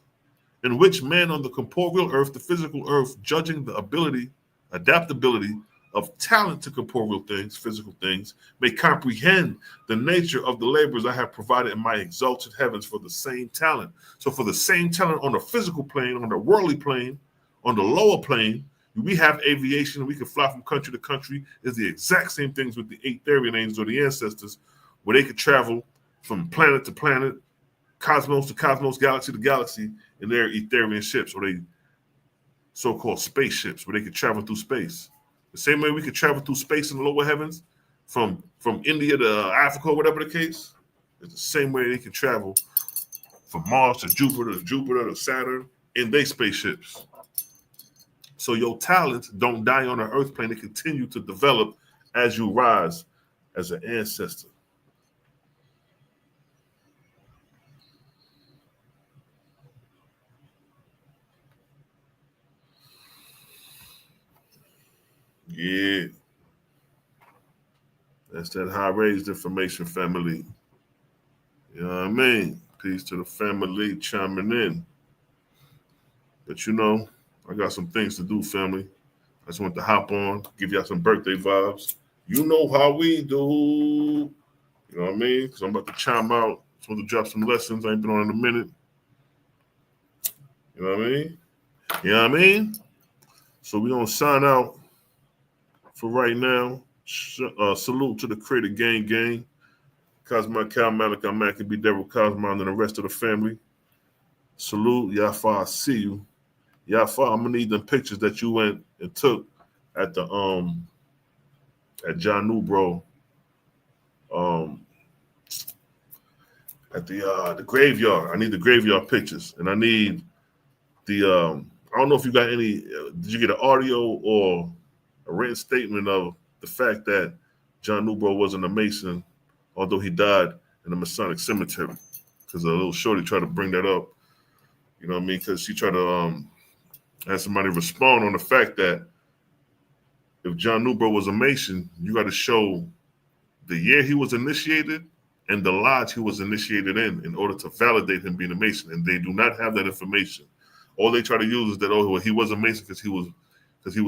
in which man on the corporeal earth, the physical earth, judging the ability, adaptability of talent to corporeal things, physical things, may comprehend the nature of the labors I have provided in my exalted heavens for the same talent. So for the same talent on the physical plane, on the worldly plane, on the lower plane, we have aviation, we can fly from country to country. It's the exact same things with the Etherian angels or the ancestors, where they could travel from planet to planet, cosmos to cosmos, galaxy to galaxy, in their Etherian ships, or they so-called spaceships, where they could travel through space. The same way we could travel through space in the lower heavens, from India to Africa, whatever the case, it's the same way they can travel from Mars to Jupiter to Saturn in their spaceships. So your talents don't die on the earth plane. They continue to develop as you rise as an ancestor. Yeah. That's that high-raised information, family. You know what I mean? Peace to the family chiming in. But you know, I got some things to do, family. I just want to hop on, give y'all some birthday vibes. You know how we do. You know what I mean? Because I'm about to chime out. Just want to drop some lessons. I ain't been on in a minute. You know what I mean? You know what I mean? So we're going to sign out for right now. Salute to the Creator Gang. Cosmo, Cal, Malika, Mac, and B. Devil, Cosmo, and the rest of the family. Salute. Yafa, I see you. Yafa, I'm going to need them pictures that you went and took at the at John Newbro at the graveyard. I need the graveyard pictures, and I need the I don't know if you got any. Did you get an audio or a written statement of the fact that John Newbro wasn't a Mason, although he died in the Masonic cemetery? Because a little shorty tried to bring that up. You know what I mean? Because she tried to have somebody respond on the fact that if John Newbro was a Mason, you got to show the year he was initiated and the lodge he was initiated in order to validate him being a Mason. And they do not have that information. All they try to use is that, oh, well, he was a Mason because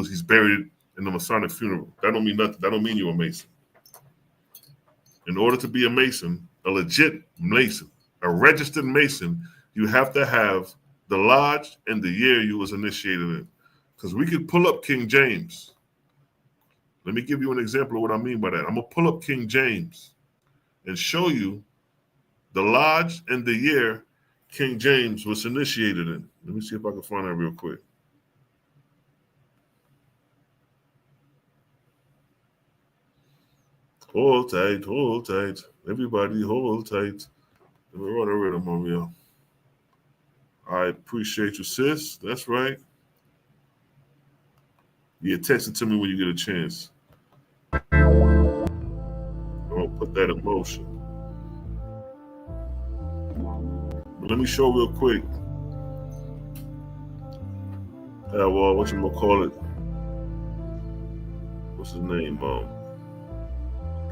he's buried in the Masonic funeral. That don't mean nothing. That don't mean you're a Mason. In order to be a Mason, a legit Mason, a registered Mason, you have to have the lodge and the year you was initiated in. Because we could pull up King James. Let me give you an example of what I mean by that. I'm going to pull up King James and show you the lodge and the year King James was initiated in. Let me see if I can find that real quick. Hold tight. Everybody hold tight. Let me run a rhythm over here. I appreciate you, sis. That's right. Yeah, text it to me when you get a chance. I'm going to put that in motion. But let me show real quick. Well, what you going to call it? What's his name?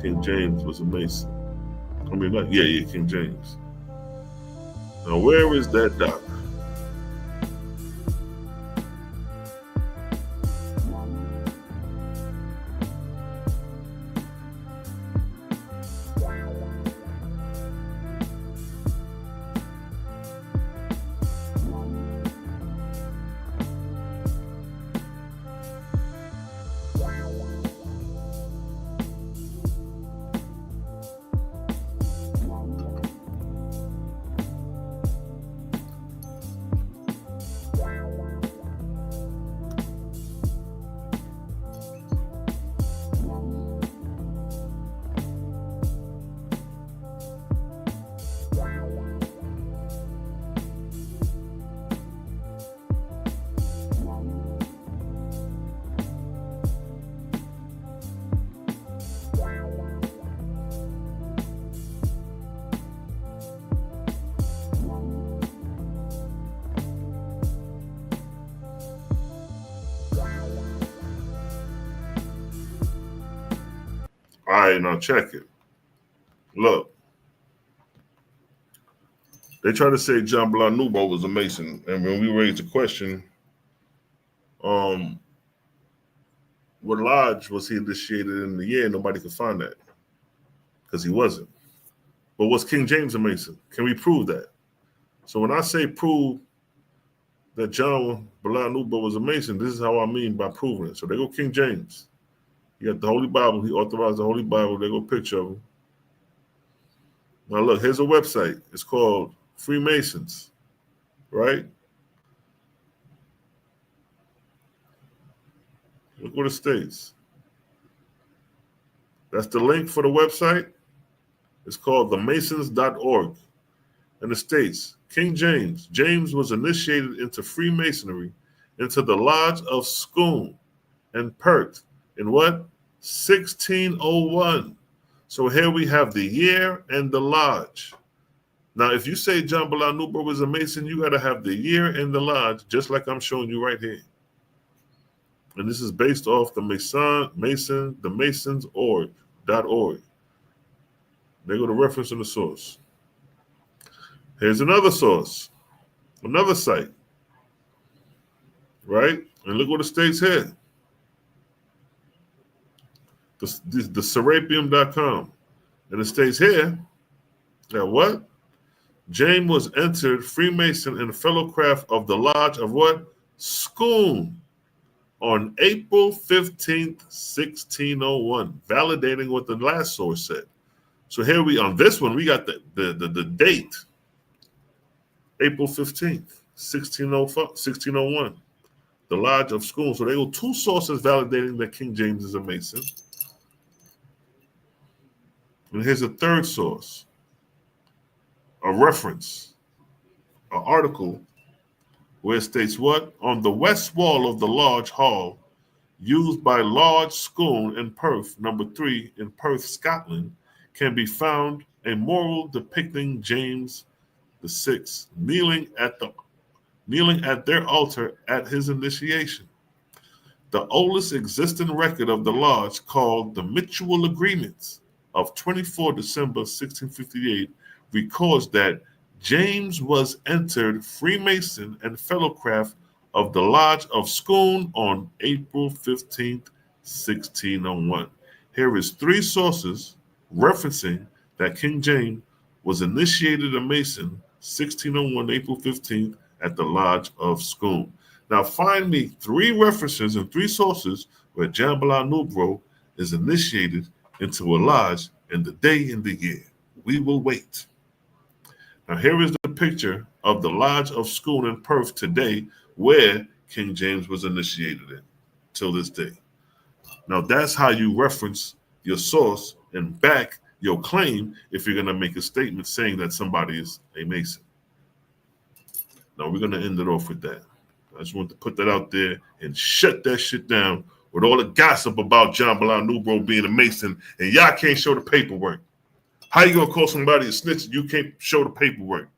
King James was a Mason. I mean, King James. Now, where is that doc? All right, now check it. Look. They try to say John Blanubo was a Mason. And when we raised the question, what lodge was he initiated in the year? Nobody could find that because he wasn't. But was King James a Mason? Can we prove that? So when I say prove that John Blanubo was a Mason, this is how I mean by proving it. So they go King James. He got the Holy Bible. He authorized the Holy Bible. They go picture of him. Now look, here's a website. It's called Freemasons, right? Look what it states. That's the link for the website. It's called themasons.org. And it states, King James. James was initiated into Freemasonry, into the Lodge of Scone and Perth in what? 1601. So here we have the year and the lodge. Now, if you say John Blanubo was a Mason, you got to have the year and the lodge, just like I'm showing you right here. And this is based off the Masons.org. They go to reference in the source. Here's another source, another site, right? And look what it states here. The Serapium.com. And it states here that what? James was entered Freemason and Fellowcraft of the Lodge of what? Scone on April 15th, 1601, validating what the last source said. So here we, on this one, we got the date, April 15th, 1601, the Lodge of Scone. So they go two sources validating that King James is a Mason. And here's a third source, a reference, an article where it states what? On the west wall of the large hall used by Lodge Scone in Perth, number 3 in Perth, Scotland, can be found a mural depicting James VI kneeling at their altar at his initiation. The oldest existing record of the lodge, called the Mutual Agreements of 24 December 1658, records that James was entered Freemason and Fellowcraft of the Lodge of Scone on April 15th, 1601. Here is 3 sources referencing that King James was initiated a Mason 1601, April 15th at the Lodge of Scone. Now find me 3 references and 3 sources where John Blanubo is initiated into a lodge in the day and the year. We will wait. Now here is the picture of the Lodge of Scone in Perth today, where King James was initiated in till this day. Now that's how you reference your source and back your claim if you're going to make a statement saying that somebody is a Mason. Now we're going to end it off with that. I just want to put that out there and shut that shit down with all the gossip about John Blanubo being a Mason, and y'all can't show the paperwork. How you going to call somebody a snitch and you can't show the paperwork?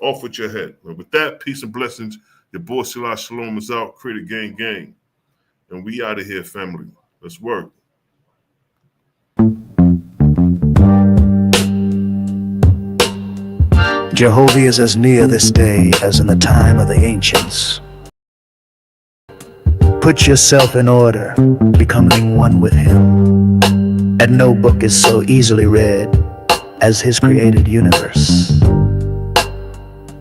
Off with your head. But with that, peace and blessings. Your boy Selah Shalom is out. Create a gang. And we out of here, family. Let's work. Jehovah is as near this day as in the time of the ancients. Put yourself in order, becoming one with him. And no book is so easily read as his created universe.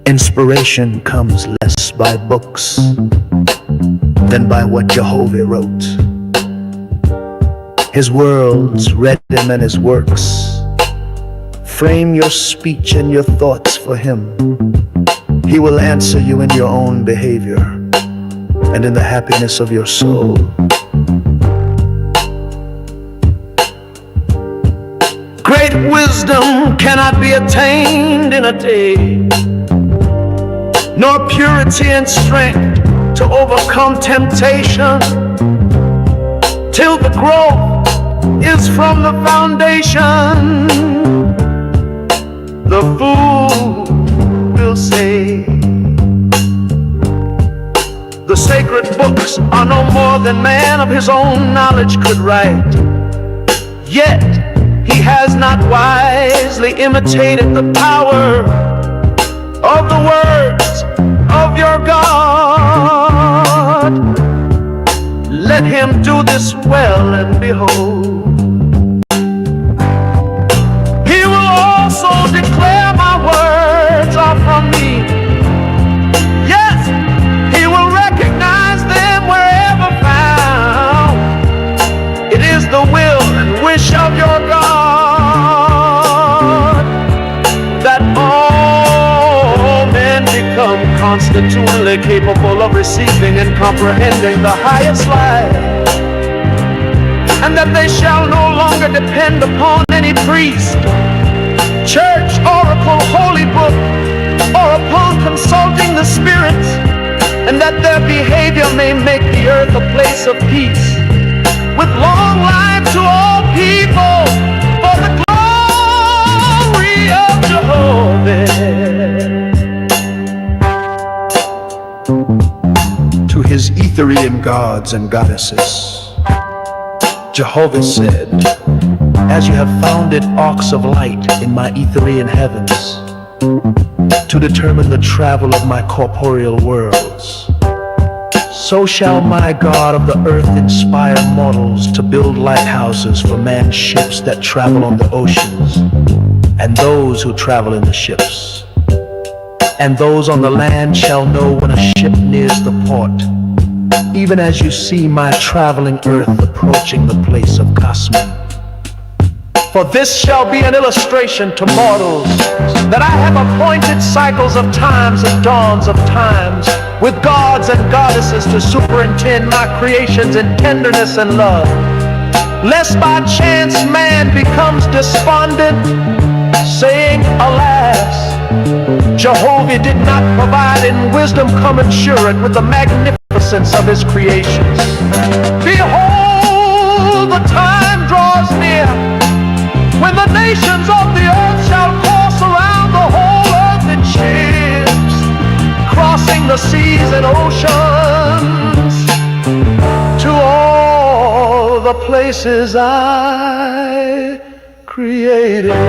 Inspiration comes less by books than by what Jehovah wrote. His worlds read him and his works. Frame your speech and your thoughts for him. He will answer you in your own behavior and in the happiness of your soul. Great wisdom cannot be attained in a day, nor purity and strength to overcome temptation, till the growth is from the foundation. The fool will say, the sacred books are no more than man of his own knowledge could write. Yet not wisely imitated the power of the words of your God, let him do this well, and behold, he will also declare my words are from me. Yes, he will recognize them wherever found. It is the will and wish of your God that all men become constitutionally capable of receiving and comprehending the highest life, and that they shall no longer depend upon any priest, church, oracle, holy book, or upon consulting the spirits, and that their behavior may make the earth a place of peace, with long life to all people, for the glory of Jehovah. To his Etherian gods and goddesses, Jehovah said, as you have founded arcs of light in my Etherian heavens, to determine the travel of my corporeal worlds, so shall my God of the earth inspire mortals to build lighthouses for man's ships that travel on the oceans, and those who travel in the ships. And those on the land shall know when a ship nears the port, even as you see my traveling earth approaching the place of Cosmin. For this shall be an illustration to mortals, that I have appointed cycles of times and dawns of times, with gods and goddesses to superintend my creations in tenderness and love, lest by chance man becomes despondent, saying, alas, Jehovah did not provide in wisdom commensurate with the magnificence of his creations. Behold, the time draws near when the nations of the earth shall course around the whole earth in ships, crossing the seas and oceans to all the places I created.